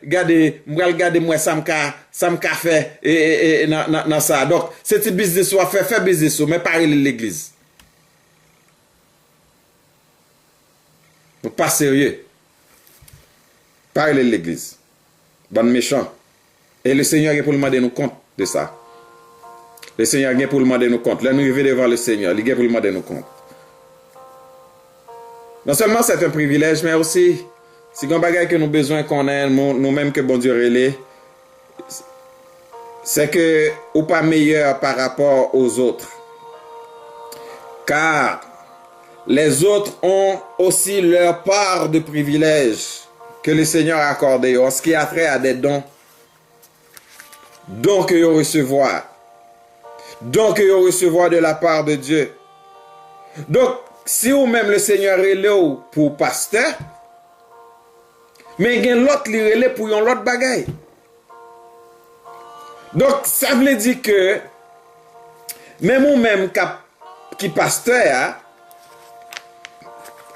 garder moi ça m'ka fait et dans ça. Donc, c'est ti business ou à faire business ou mais pas l'église. Pas sérieux. Parlez de l'église. Bon méchant. Et le Seigneur est pour demander nous compte de ça. Le Seigneur est pour demander nous compte. Là, nous arrivons devant le Seigneur. Il est pour demander nous compte. Non seulement c'est un privilège, mais aussi, si on bagaille que nous avons besoin qu'on ait, nous-mêmes que bon Dieu relais, c'est que ou pas meilleur par rapport aux autres. Car les autres ont aussi leur part de privilèges que le Seigneur a accordé en ce qui a trait à des dons. Dons que vous recevoir. Dons que vous recevoir de la part de Dieu. Donc, si ou même le Seigneur relève pour pasteur, mais il y a l'autre qui relève pour yon l'autre bagaille. Donc, ça veut dire que, même ou même qui pasteur,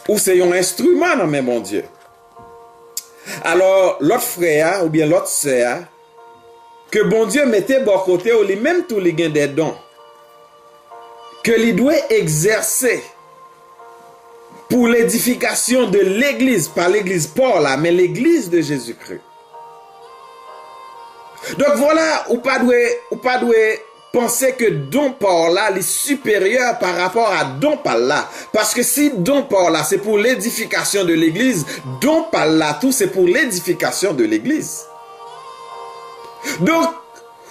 ou c'est un instrument dans mes bon Dieu. Alors, l'autre frère ou bien l'autre sœur, que bon Dieu mettait bon côté ou lui même tous les gains des dons, que lui doit exercer pour l'édification de l'église, pas l'église Paul là, mais l'église de Jésus-Christ. Donc voilà, ou pas doit penser que don Paul là est supérieur par rapport à don Paul là. Parce que si don Paul là c'est pour l'édification de l'église, don Paul là tout c'est pour l'édification de l'église. Donc,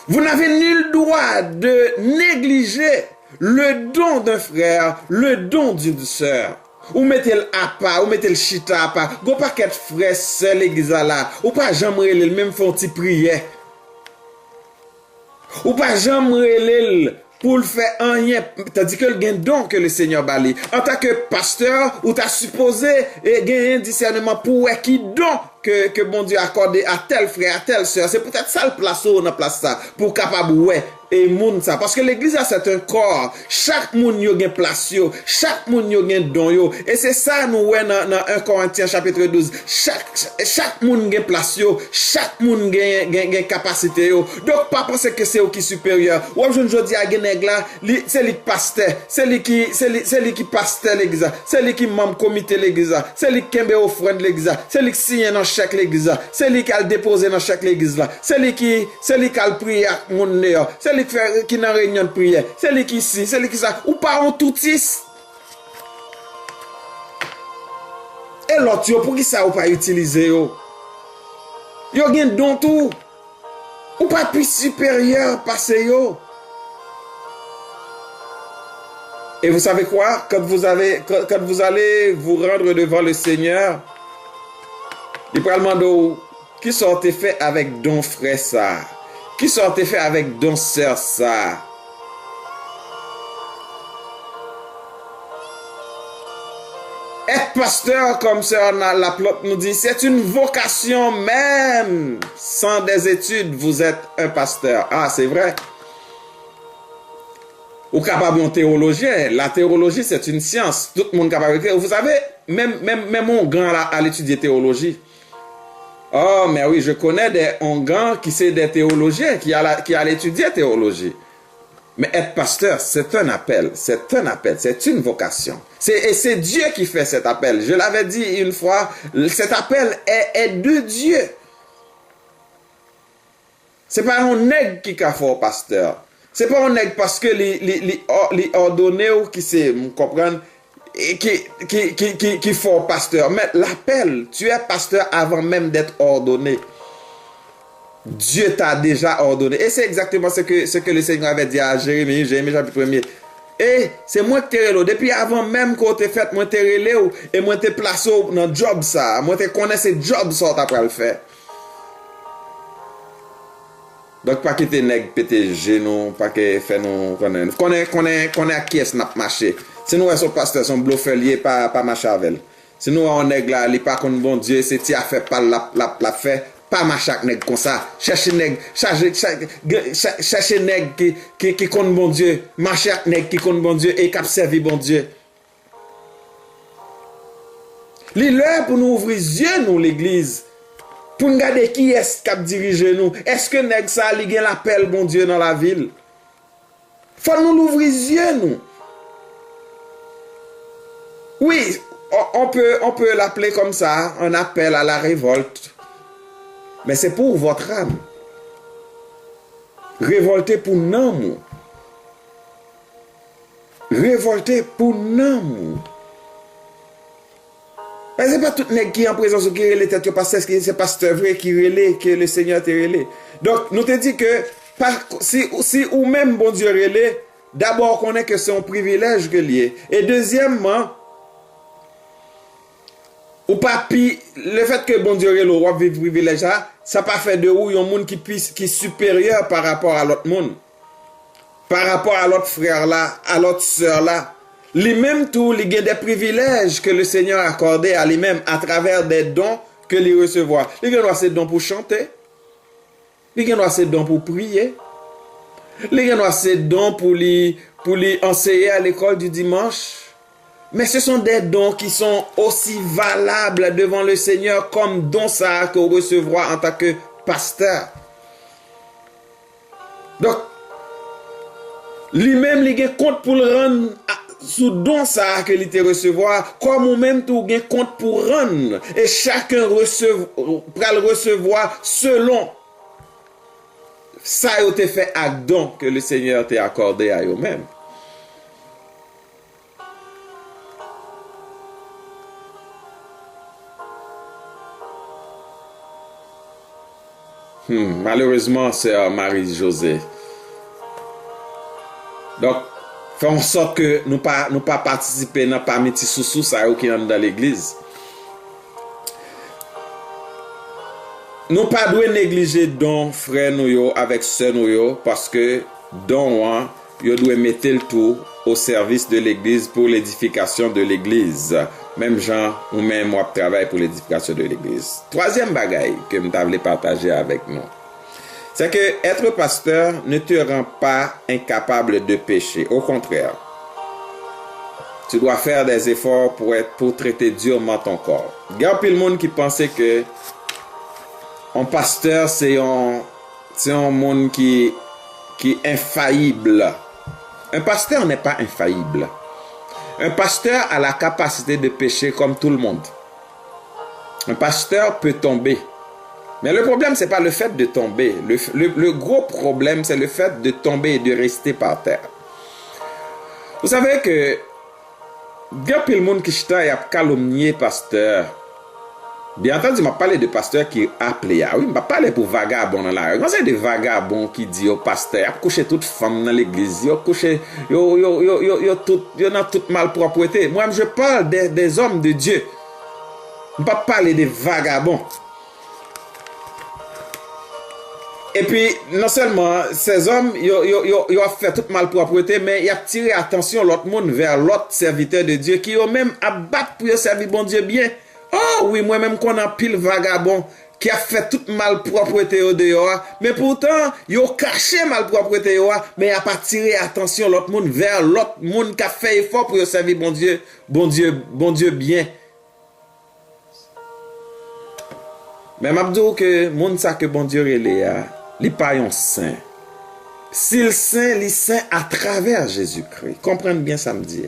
vous n'avez nul droit de négliger le don d'un frère, le don d'une sœur. Ou mettez le à part, ou mettez le chita à part. Go pas qu'être frère seul l'église là. Ou pas jamais le même font petit prière. Ou pas jamais le pour le faire rien, tandis que le gain don que le Seigneur bali. En tant que pasteur, ou t'as supposé et gagner un discernement pour qui don que bon Dieu a accordé à tel frère, à telle sœur. C'est peut-être ça le place où on a place ça pour capable ouais et moun ça parce que l'église c'est un corps. Chaque moun yo gen place yo, chaque moun yo gen don yo et c'est ça nous ouais dans 1 Corinthiens chapitre 12. Chaque moun gen place yo, chaque moun gen capacité yo. Donc pas penser que c'est au qui supérieur. Ou je dis à gen nèg là, c'est lui pasteur, c'est lui qui pasteur l'église, c'est lui qui membre comité l'église, c'est lui qui kembe offrande l'église, c'est lui qui signe dans chaque l'église, c'est lui qui a déposé dans chaque l'église là, c'est lui qui a prié à moun dehors, c'est lui qui dans réunion de prière, c'est lui qui ici, c'est lui qui ça, ou pas on toutis. Et l'autre yo pour qui ça ou pas utiliser yo? Yo gen don tout. Ou pas plus supérieur passer yo. Et vous savez quoi? Quand vous allez vous rendre devant le Seigneur, il va demander qui sortez fait avec don frère ça? Qui sortez fait avec don sœur ça? Être pasteur comme sœur la plop nous dit, c'est une vocation même. Sans des études, vous êtes un pasteur. Ah, c'est vrai. Ou capable un théologien. La théologie, c'est une science. Tout le monde capable de. Vous savez, même mon grand là, à l'étudier théologie. Oh, mais oui, je connais des Hongans qui sont des théologiens, qui a étudié théologie. Mais être pasteur, c'est un appel, c'est une vocation. Et c'est Dieu qui fait cet appel. Je l'avais dit une fois, cet appel est de Dieu. C'est pas un nègre qui a fait pasteur. C'est pas un nègre parce que les ordonnés ou qui sait, vous comprenez, qui font pasteur. Mais l'appel, tu es pasteur avant même d'être ordonné. Dieu t'a déjà ordonné. Et c'est exactement ce que le Seigneur avait dit à Jérémie chapitre 1er. Et c'est moi qui t'ai relé. Depuis avant même qu'on t'ait fait, moi t'ai relé et moi t'ai placé dans le job ça. Moi t'ai connaissé job ça t'as pas le faire. Donc pas quitter nèg pété genou, pas que fait nous connaît à qui est n'a marché. Si nous son pasteur son bluffeur lié pas marcher avec. Si nous on nèg là, il pas contre bon Dieu, c'est ti a fait pas la fait pas marcher avec nèg comme ça. Chercher nèg, chercher nèg qui compte bon Dieu, marcher avec nèg qui compte bon Dieu et qui servi bon Dieu. L'heure pour nous ouvrir les yeux nous l'église. Pour nous regarder qui est-ce qui dirige nous. Est-ce que nèg ça li gen l'appel bon Dieu dans la ville? Faut nous ouvrir les yeux nous. Oui, on peut l'appeler comme ça, un appel à la révolte. Mais c'est pour votre âme. Révolter pour nous. Révolter pour nous. Mais c'est pas tout nèg qui en présence qui relève tête parce que c'est pasteur vrai qui relève que le Seigneur te relève. Donc nous te dit que si ou même bon Dieu relève, d'abord connaît que c'est un privilège que lié et deuxièmement ou pas le fait que bon Dieu relève ou vivre privilège ça pas fait de ou un monde qui supérieur par rapport à l'autre monde. Par rapport à l'autre frère là, à l'autre sœur là. Lui-même tout, il y a des privilèges que le Seigneur a accordés à lui-même à travers des dons que il recevoir. Il y a assez de dons pour chanter. Il y a assez de dons pour prier. Il y a assez de dons pour lui enseigner à l'école du dimanche. Mais ce sont des dons qui sont aussi valables devant le Seigneur comme dons ça que recevoir en tant que pasteur. Donc, lui-même, il y a compte pour le rendre sous don ça que il te recevoir comme ou même tout gain compte pour rendre et chacun recevoir selon ça a été fait à don que le Seigneur t'a accordé à eux-mêmes. Malheureusement c'est Marie-Josée. Donc fait en sorte que nous pas participer dans parmi petits sous ça qui est dans l'église. Nous pas doit négliger don frère nous yo avec sœur nous yo parce que don yo doit mettre le tout au service de l'église pour l'édification de l'église. Même Jean ou même moi travaille pour l'édification de l'église. Troisième bagaille que je voulais partager avec nous. C'est que être pasteur ne te rend pas incapable de pécher. Au contraire, tu dois faire des efforts pour traiter durement ton corps. Il y a plein de monde qui pensait que un pasteur c'est un monde qui est infaillible. Un pasteur n'est pas infaillible. Un pasteur a la capacité de pécher comme tout le monde. Un pasteur peut tomber. Mais le problème, ce n'est pas le fait de tomber. Le gros problème, c'est le fait de tomber et de rester par terre. Vous savez que il y a plein de monde qui a calomnié pasteur. Bien entendu, je m'a parlé de pasteur qui a appelé. Oui, je m'a parlé pour vagabond dans la rue. Quand c'est des vagabonds qui disent au pasteur, il a couché toute femme dans l'église, il a couché, il a toute malpropreté. Moi, je parle des hommes de Dieu. Je ne vais pas parler des vagabonds. Et puis, non seulement, ces hommes, ils ont fait toute malpropreté, mais ils ont tiré attention l'autre monde vers l'autre serviteur de Dieu qui ont même abattu pour servir bon Dieu bien. Oh oui, moi-même qu'on a pile vagabond qui a fait toute malpropreté au dehors, mais pourtant, ils ont caché malpropreté au dehors, mais ils n'ont pas tiré attention l'autre monde vers l'autre monde qui a fait effort pour servir bon Dieu bien. Mais je dis que monde ça que bon Dieu il pas un saint. S'il saint, il saint à travers Jésus-Christ. Comprenez bien ça me dit.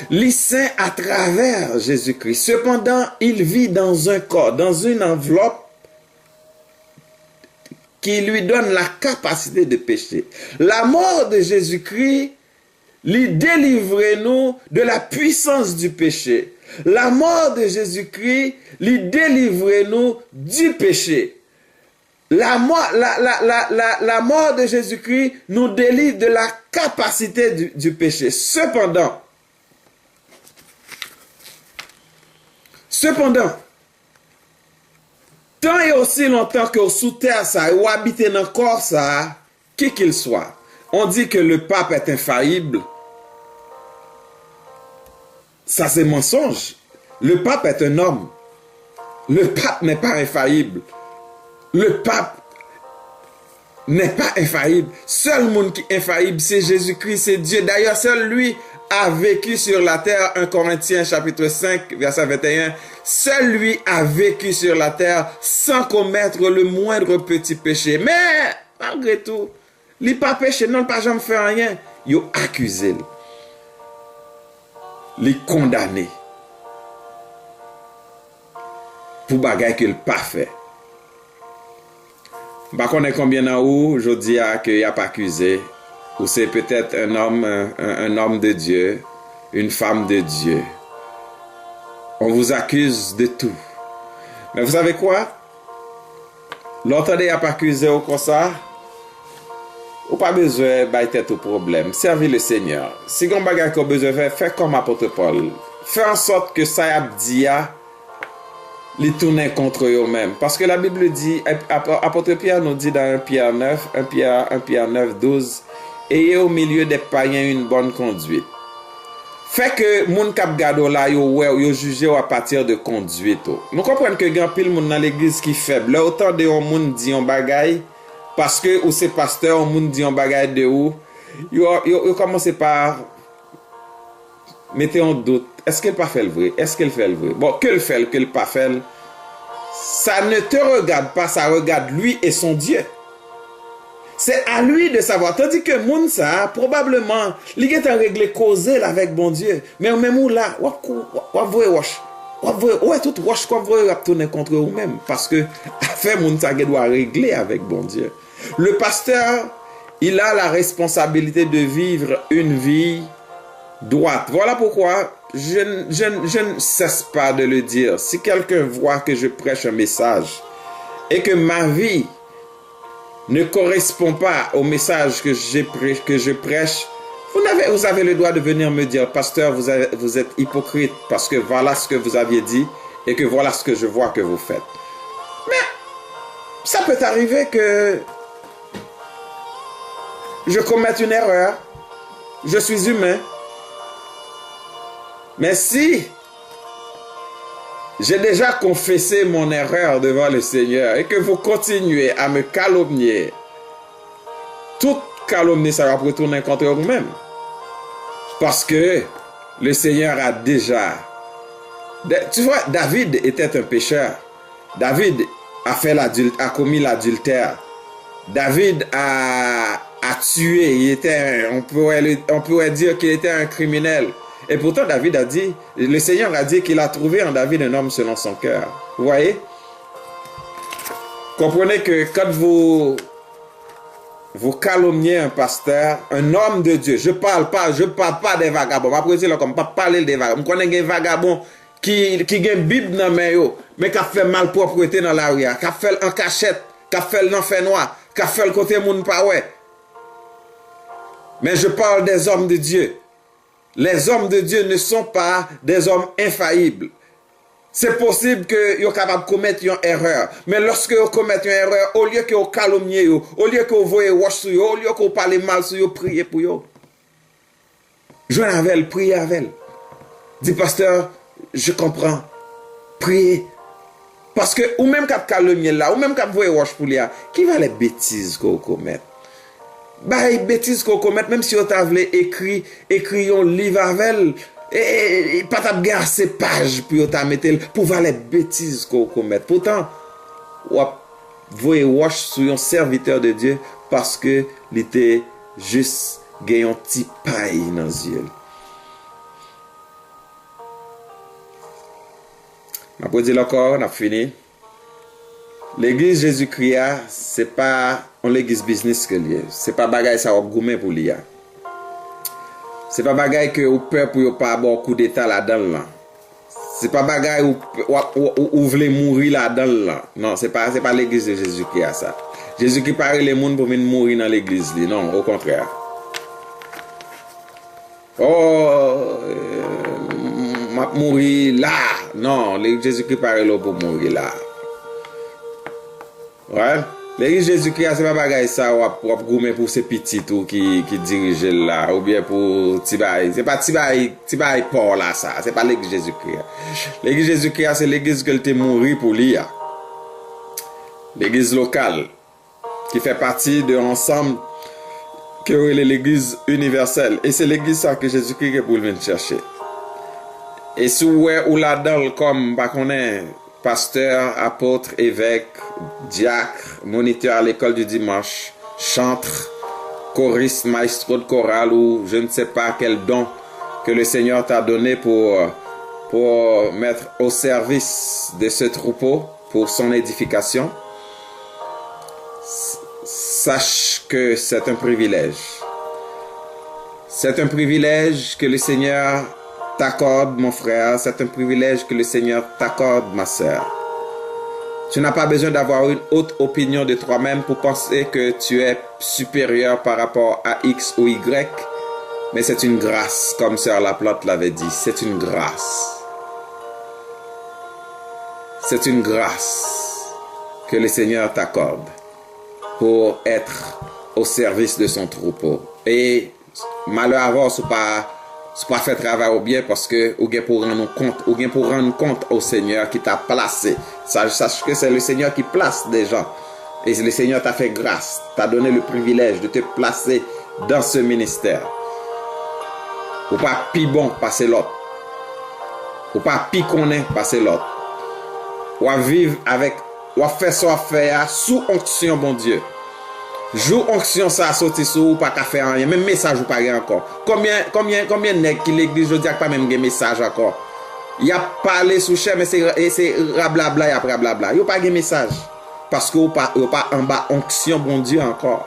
Il saint à travers Jésus-Christ. Cependant, il vit dans un corps, dans une enveloppe qui lui donne la capacité de pécher. La mort de Jésus-Christ lui délivre nous de la puissance du péché. La mort de Jésus-Christ lui délivre nous du péché. La mort de Jésus-Christ nous délivre de la capacité du péché. Cependant, tant et aussi longtemps que sous terre ça, ou habiter dans le corps ça, qui qu'il soit, on dit que le pape est infaillible. Ça c'est mensonge. Le pape est un homme. Le pape n'est pas infaillible. Le pape n'est pas infaillible. Seul monde qui est infaillible, c'est Jésus-Christ, c'est Dieu. D'ailleurs, seul lui a vécu sur la terre, 1 Corinthiens chapitre 5, verset 21. Seul lui a vécu sur la terre sans commettre le moindre petit péché. Mais, malgré tout, il n'a pas péché, non, pas jamais fait rien. Il a accusé, il a condamné pour bagay qu'il n'a pas fait. Par contre, combien d'en haut, je dis qu'il n'y a pas accusé, ou c'est peut-être un homme de Dieu, une femme de Dieu. On vous accuse de tout. Mais vous savez quoi? L'autre n'a pas accusé au comme ça. Ou pas besoin de tête au problème. Servez le Seigneur. Si vous avez besoin de faire, faites comme apôtre Paul. Faites en sorte que ça y a dit, les tourner contre eux-mêmes. Parce que la Bible dit, apôtre Pierre nous dit dans 1 Pierre 9, 12, ayez au milieu des païens une bonne conduite. Fait que moun kap gado la yo juge à partir de conduite. Nous comprenons que grand pile moun dans l'église qui faible. Là autant de moun dit on bagay parce que ou c'est pasteur on moun dit on bagay de ou yo commence par mettez en doute. Est-ce qu'elle pas fait le vrai? Est-ce qu'elle fait le vrai? Bon, que le fait, que le pas fait, ça ne te regarde pas, ça regarde lui et son Dieu. C'est à lui de savoir. Tandis que moun ça, probablement, il est en règle causé avec bon Dieu. Mais même où là, ouais, tout wash comme vous tourner contre vous-même. Parce que, affaire moun ça doit régler avec bon Dieu. Le pasteur, il a la responsabilité de vivre une vie droite. Voilà pourquoi je ne cesse pas de le dire. Si quelqu'un voit que je prêche un message et que ma vie ne correspond pas au message que je prêche, vous avez le droit de venir me dire, pasteur, vous êtes hypocrite parce que voilà ce que vous aviez dit et que voilà ce que je vois que vous faites. Mais ça peut arriver que je commette une erreur. Je suis humain. Mais si j'ai déjà confessé mon erreur devant le Seigneur et que vous continuez à me calomnier, toute calomnie, ça va retourner contre vous-même. Parce que le Seigneur a déjà... Tu vois, David était un pécheur. David a commis l'adultère. David a tué. On pourrait dire qu'il était un criminel. Et pourtant, David a dit, le Seigneur a dit qu'il a trouvé en David un homme selon son cœur. Vous voyez? Comprenez que quand vous calomniez un pasteur, un homme de Dieu, je parle pas des vagabonds. Après, je ne peux pas parler des vagabonds. Je connais des vagabonds qui ont une Bible dans les mains, mais qui ont fait malpropreté dans la rue, qui ont fait en cachette, qui ont fait l'enfer noir, qui ont fait le côté moun pa ouais. Mais je parle des hommes de Dieu. Les hommes de Dieu ne sont pas des hommes infaillibles. C'est possible que vous capable de commettre une erreur. Mais lorsque vous commettez une erreur, au lieu que vous calomniez, au lieu que vous voyez wash sur vous, au lieu que vous parlez mal sur vous, priez pour vous. Jouez avec elle, priez avec elle. Dis pasteur, je comprends. Priez. Parce que ou même quand calomnier là, ou même quand vous voyez wash pour lui, qui va les bêtises que vous commettez? Bah, bêtises qu'on commet, même si on t'a écrit un livre avec et pas t'a gardé ces pages pour t'a mettre pour voir les bêtises qu'on commet. Pourtant, vous voyez wash sur un serviteur de Dieu parce que il était juste gagné un petit paille dans les yeux. Je peux dire encore, on a fini. L'église Jésus-Christ, c'est pas l'église business que lié. C'est pas bagaille ça au gourmet pour lié. C'est pas bagaille que au peur pour pas avoir coup d'état là-dedans là. C'est pas bagaille où voulez mourir là-dedans là. Non, c'est pas l'église de Jésus-Christ à ça. Jésus-Christ parle les monde pour venir mourir dans l'église li. Non, au contraire. M'a mourir là. Non, Jésus-Christ parle pour mourir là. Ouais. L'église Jésus-Christ, c'est pas bagaille ça, ou gourmet pour ces petits tout qui dirigent là, ou bien pour Tibaï. C'est pas Tibaï Paul là, ça. C'est pas l'église Jésus-Christ. L'église Jésus-Christ, c'est l'église que t'es mouru pour l'IA. L'église locale, qui fait partie de l'ensemble que l'église universelle. Et c'est l'église ça que Jésus-Christ est pour venir chercher. Et si ou là-dedans, comme, bah, qu'on est pasteur, apôtre, évêque, diacre, moniteur à l'école du dimanche, chantre, choriste, maestro de chorale ou je ne sais pas quel don que le Seigneur t'a donné pour mettre au service de ce troupeau, pour son édification, sache que c'est un privilège. C'est un privilège que le Seigneur t'accorde, mon frère. C'est un privilège que le Seigneur t'accorde, ma sœur. Tu n'as pas besoin d'avoir une haute opinion de toi-même pour penser que tu es supérieur par rapport à X ou Y. Mais c'est une grâce, comme sœur Laplante l'avait dit. C'est une grâce. C'est une grâce que le Seigneur t'accorde pour être au service de son troupeau. Et malheur avant, c'est pas faire travail au bien parce que ou bien pour rendre compte au Seigneur qui t'a placé. Sache que c'est le Seigneur qui place des gens. Et le Seigneur t'a fait grâce, t'a donné le privilège de te placer dans ce ministère. Ou pas pi bon passer l'autre. Ou pas pi connaît passer l'autre. Ou à vivre avec, ou à faire ça faire sous onction, bon Dieu. Jou onction ça sorti sous pas qu'à faire rien, même message ou pas encore. Combien nèg qui l'église je dis pas même gen message encore. Y a parlé sous cher mais c'est rablabla y a rablabla. Yo pas gen message parce que ou pas en bas onction bon Dieu encore.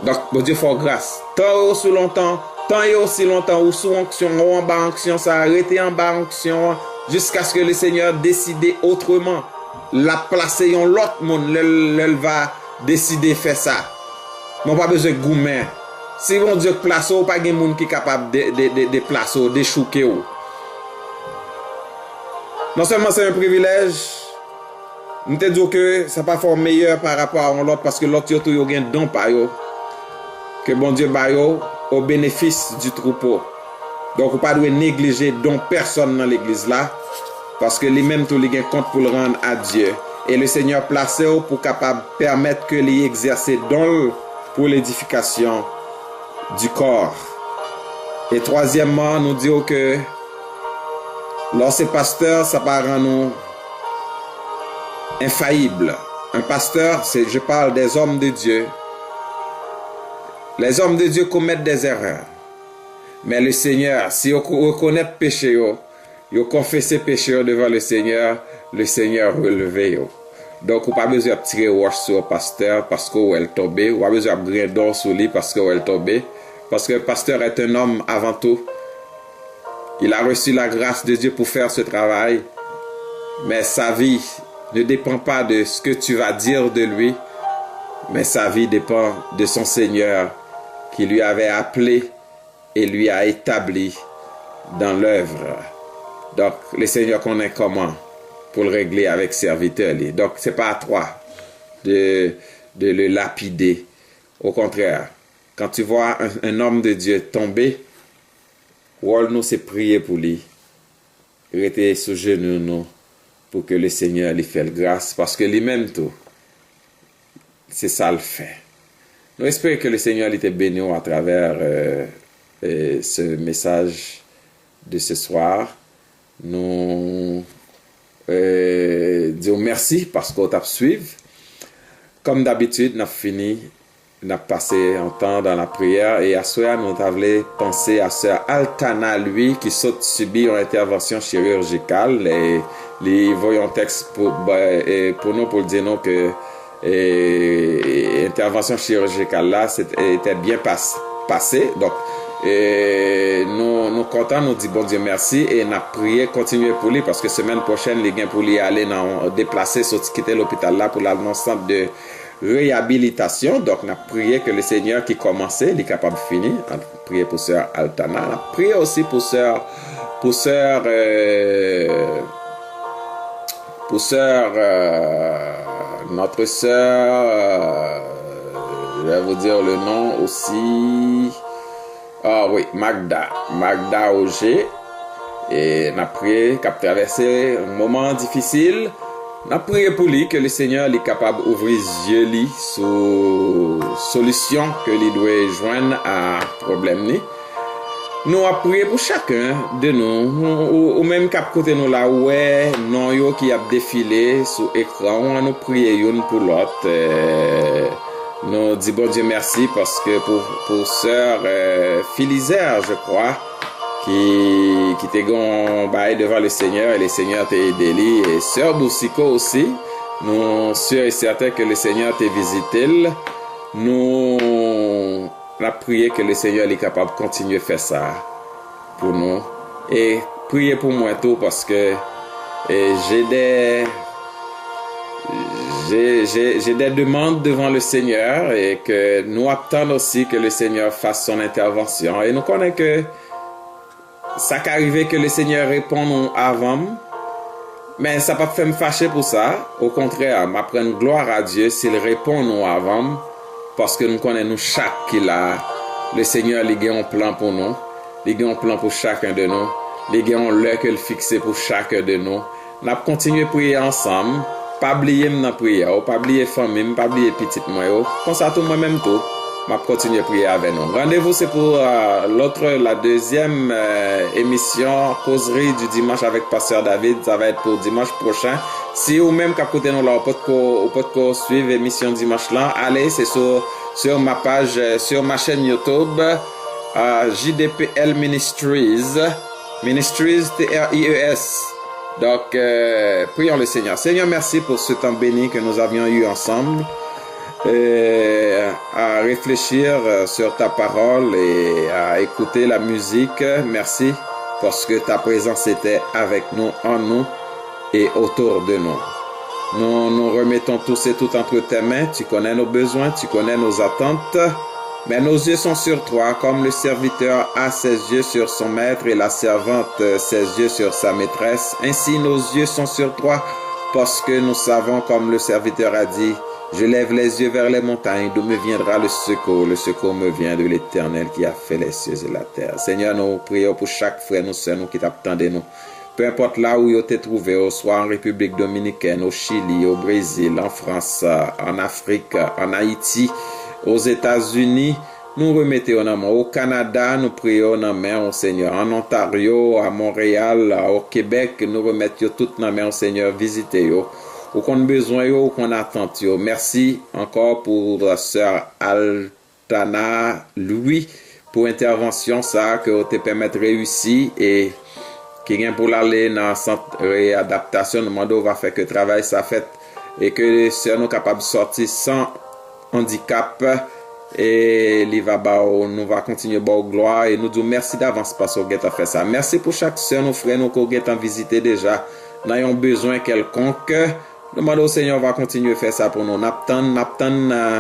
Donc bon Dieu faut grâce. Tant sous longtemps, tant et aussi longtemps ou sous onction ou en bas onction ça arrêter en bas onction jusqu'à ce que le Seigneur décide autrement. La placer en l'autre monde, elle va décider faire ça. Mais pas besoin de gourmet. Si bon Dieu place ou pas de monde qui est capable de placer, de chouquer ou. Non seulement c'est un privilège, nous te disons que ça pas fort meilleur par rapport à l'autre parce que l'autre yo tout yo gen don pa yo. Que bon Dieu ba yo au bénéfice du troupeau. Donc on pas doit négliger don personne dans l'église là. Parce que lui-même tout les compte pour le rendre à Dieu. Et le Seigneur placé pour capable permettre que les exercer don pour l'édification du corps. Et troisièmement, nous disons que lorsque pasteur, ça va rendre nous infaillible. Un pasteur, je parle des hommes de Dieu. Les hommes de Dieu commettent des erreurs. Mais le Seigneur, si on reconnaît le péché, yo confessé péché devant le Seigneur relevé yo. Donc ou pas besoin de tirer roche sur le pasteur parce que elle tombé, ou pas besoin de grain d'or sur lui parce que elle tombé, parce que le pasteur est un homme avant tout. Il a reçu la grâce de Dieu pour faire ce travail, mais sa vie ne dépend pas de ce que tu vas dire de lui, mais sa vie dépend de son Seigneur qui lui avait appelé et lui a établi dans l'œuvre. Donc, le Seigneur connaît comment pour le régler avec serviteur. Donc, ce n'est pas à toi de le lapider. Au contraire, quand tu vois un homme de Dieu tomber, nous c'est prier pour lui. Rester sous genoux nous pour que le Seigneur lui fasse grâce. Parce que lui-même tout, c'est ça le fait. Nous espérons que le Seigneur était béni à travers ce message de ce soir. Nous disons merci parce qu'on t'a suivi. Comme d'habitude, nous avons fini, nous avons passé un temps dans la prière et à ce soir, nous avons pensé à Sœur Altana, lui, qui subit une intervention chirurgicale. Et les voyons texte pour nous, pour dire nous que l'intervention chirurgicale là était bien passée. Donc, et nous contents, nous disons bon Dieu merci et nous prions continuer pour lui parce que semaine prochaine les gains pour lui aller déplacer quitter l'hôpital là pour l'ensemble de réhabilitation. Donc nous prions que le Seigneur qui commençait il est capable de finir. On prier pour Sœur Altana, on prier aussi pour Sœur Pour sœur, notre sœur, je vais vous dire le nom aussi. Ah oui, Magda Auger. Et n'a prié, qu'a traversé un moment difficile. N'a prié pour lui que le Seigneur est capable d'ouvrir les yeux lui sur solution que lui doit joindre à problème ni. Nous avons prié pour chacun de nous, ou même cap côté nous là ouais, non yo qui a défilé sur écran, on nous prié une pour l'autre. Nous disons bon Dieu merci parce que pour sœur Philizère, je crois, qui était devant le Seigneur et le Seigneur t'a aidé lui, et sœur Boussico aussi, nous sûrs et certains que le Seigneur t'a visité. Nous avons prié que le Seigneur est capable de continuer à faire ça pour nous. Et priez pour moi tout parce que j'ai des demandes devant le Seigneur et que nous attendons aussi que le Seigneur fasse son intervention. Et nous connaissons que ça peut arriver que le Seigneur réponde avant, mais ça ne va pas me fâcher pour ça. Au contraire, m'apprendre gloire à Dieu s'il répond nous avant, parce que nous connaissons chaque qu'il a. Le Seigneur, il a un plan pour nous. Il a un plan pour chacun de nous. Il a un l'heure qu'il fixe pour chacun de nous. Nous avons continué à prier ensemble. Pas oublier ma prière, pas oublier famille, pas oublier petite moi. Comme ça, tout moi-même tout. Je continue à prier avec nous. Rendez-vous, c'est pour la deuxième émission, causerie du dimanche avec Pasteur David. Ça va être pour dimanche prochain. Si vous même qu'à côté nous là, vous pouvez suivre l'émission dimanche là, allez, c'est sur ma page, sur ma chaîne YouTube, JDPL Ministries, TRIES. Donc, prions le Seigneur. Seigneur, merci pour ce temps béni que nous avions eu ensemble. À réfléchir sur ta parole et à écouter la musique. Merci parce que ta présence était avec nous, en nous et autour de nous. Nous remettons tous et toutes entre tes mains. Tu connais nos besoins, tu connais nos attentes. Mais nos yeux sont sur toi, comme le serviteur a ses yeux sur son maître et la servante ses yeux sur sa maîtresse. Ainsi nos yeux sont sur toi parce que nous savons, comme le serviteur a dit, je lève les yeux vers les montagnes, d'où me viendra le secours. Le secours me vient de l'Éternel qui a fait les cieux et la terre. Seigneur, nous prions pour chaque frère, nous sœurs, nous qui t'attendent, nous. Peu importe là où vous êtes trouvé, soit en République Dominicaine, au Chili, au Brésil, en France, en Afrique, en Haïti, aux États-Unis, nous remettons en main. Au Canada, nous prions en main au Seigneur. En Ontario, à Montréal, au Québec, nous remettons toutes en main au Seigneur. Visitez-vous. Ou qu'on a besoin, ou qu'on attend. Merci encore pour la sœur Altana Louis pour intervention ça que te permettre de réussir et qui vient pour l'aller dans le centre de réadaptation. Nous demandons va faire que le travail ça fait et que les sœurs nous capables de sortir sans handicap et nous va continuer à gloire et nous disons merci d'avance parce que vous avez fait ça. Merci pour chaque sœur, nos frères, nous qui ont visité déjà. Nous avons besoin quelconque. Demandons au Seigneur va continuer à faire ça pour nous. Naptan,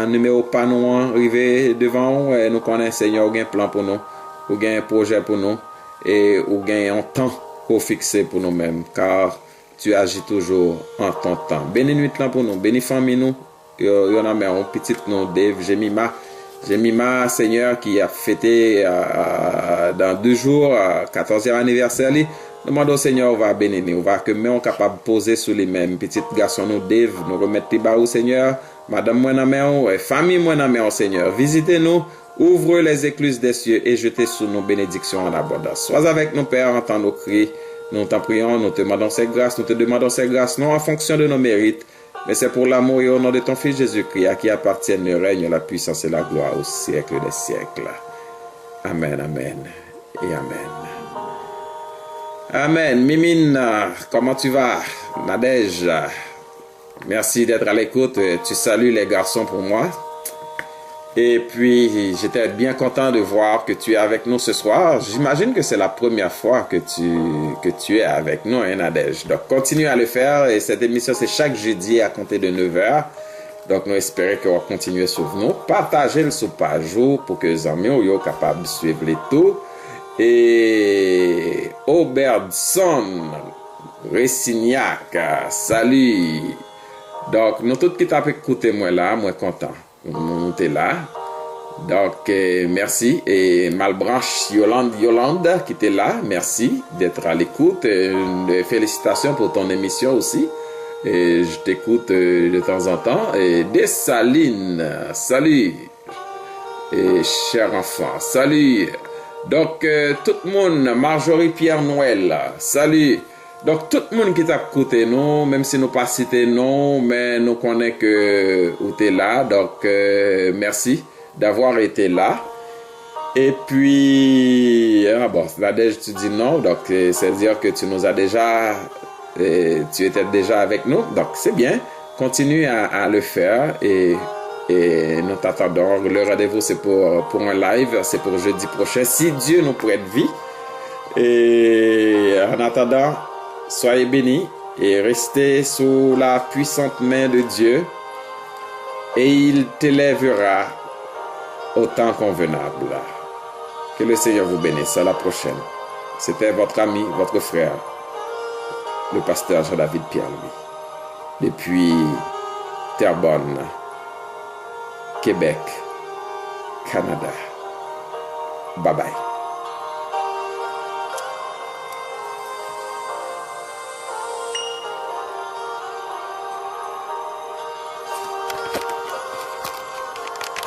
numéro pas nous arriver devant et nous connaissons Seigneur ou un plan pour nous, ou un projet pour nous et ou un temps pour fixer pour nous-mêmes car tu agis toujours en ton temps. Bénis nuit là pour nous, bénis famille nous. Il y en a un petit nom Dave Jemima Seigneur qui a fêté dans 2 jours 14e anniversaire. Demandons au Seigneur, on va bénir, on va que nous capable de poser sous les mêmes petits garçons nous Dave, nous remettre les bas au Seigneur, madame moi na famille moi na Seigneur, visitez-nous, ouvre les écluses des cieux et jetez sous nos bénédictions en abondance. Sois avec nous Père, entends nos cris, nous t'en prions, nous te demandons ces grâces, non en fonction de nos mérites, mais c'est pour l'amour et au nom de ton Fils Jésus-Christ à qui appartiennent le règne, la puissance et la gloire au siècle des siècles. Amen, amen et amen. Amen. Mimine, comment tu vas? Nadège, merci d'être à l'écoute. Tu salues les garçons pour moi. Et puis, j'étais bien content de voir que tu es avec nous ce soir. J'imagine que c'est la première fois que tu es avec nous, hein, Nadège. Donc, continue à le faire. Et cette émission, c'est chaque jeudi à compter de 9h. Donc, nous espérons qu'on va continuer sur nous. Partagez le sur page pour que les amis soient capables de suivre les tours. Et Obertson, Ressignac, salut. Donc, nous tous qui t'avons écouté, moi là, moi content. Nous t'es là. Donc, merci. Et Malbranche Yolande qui était là, merci d'être à l'écoute. Félicitations pour ton émission aussi. Et je t'écoute de temps en temps. Et Dessalines, salut. Et cher enfant, salut. Donc, tout le monde, Marjorie Pierre Noël, salut. Donc, tout le monde qui t'a écouté nous, même si nous pas cité non, mais nous connaissons que où t'es là. Donc, merci d'avoir été là. Et puis, bon, Nadège, tu dis non, donc c'est-à-dire que tu nous as déjà, tu étais déjà avec nous, donc c'est bien. Continue à le faire et nous t'attendons. Le rendez-vous, c'est pour un live, c'est pour jeudi prochain, si Dieu nous prête vie. Et en attendant, soyez bénis et restez sous la puissante main de Dieu et il t'élèvera au temps convenable. Que le Seigneur vous bénisse. À la prochaine. C'était votre ami, votre frère, le pasteur Jean-David Pierre-Louis, depuis Terrebonne, Québec, Canada. Bye bye.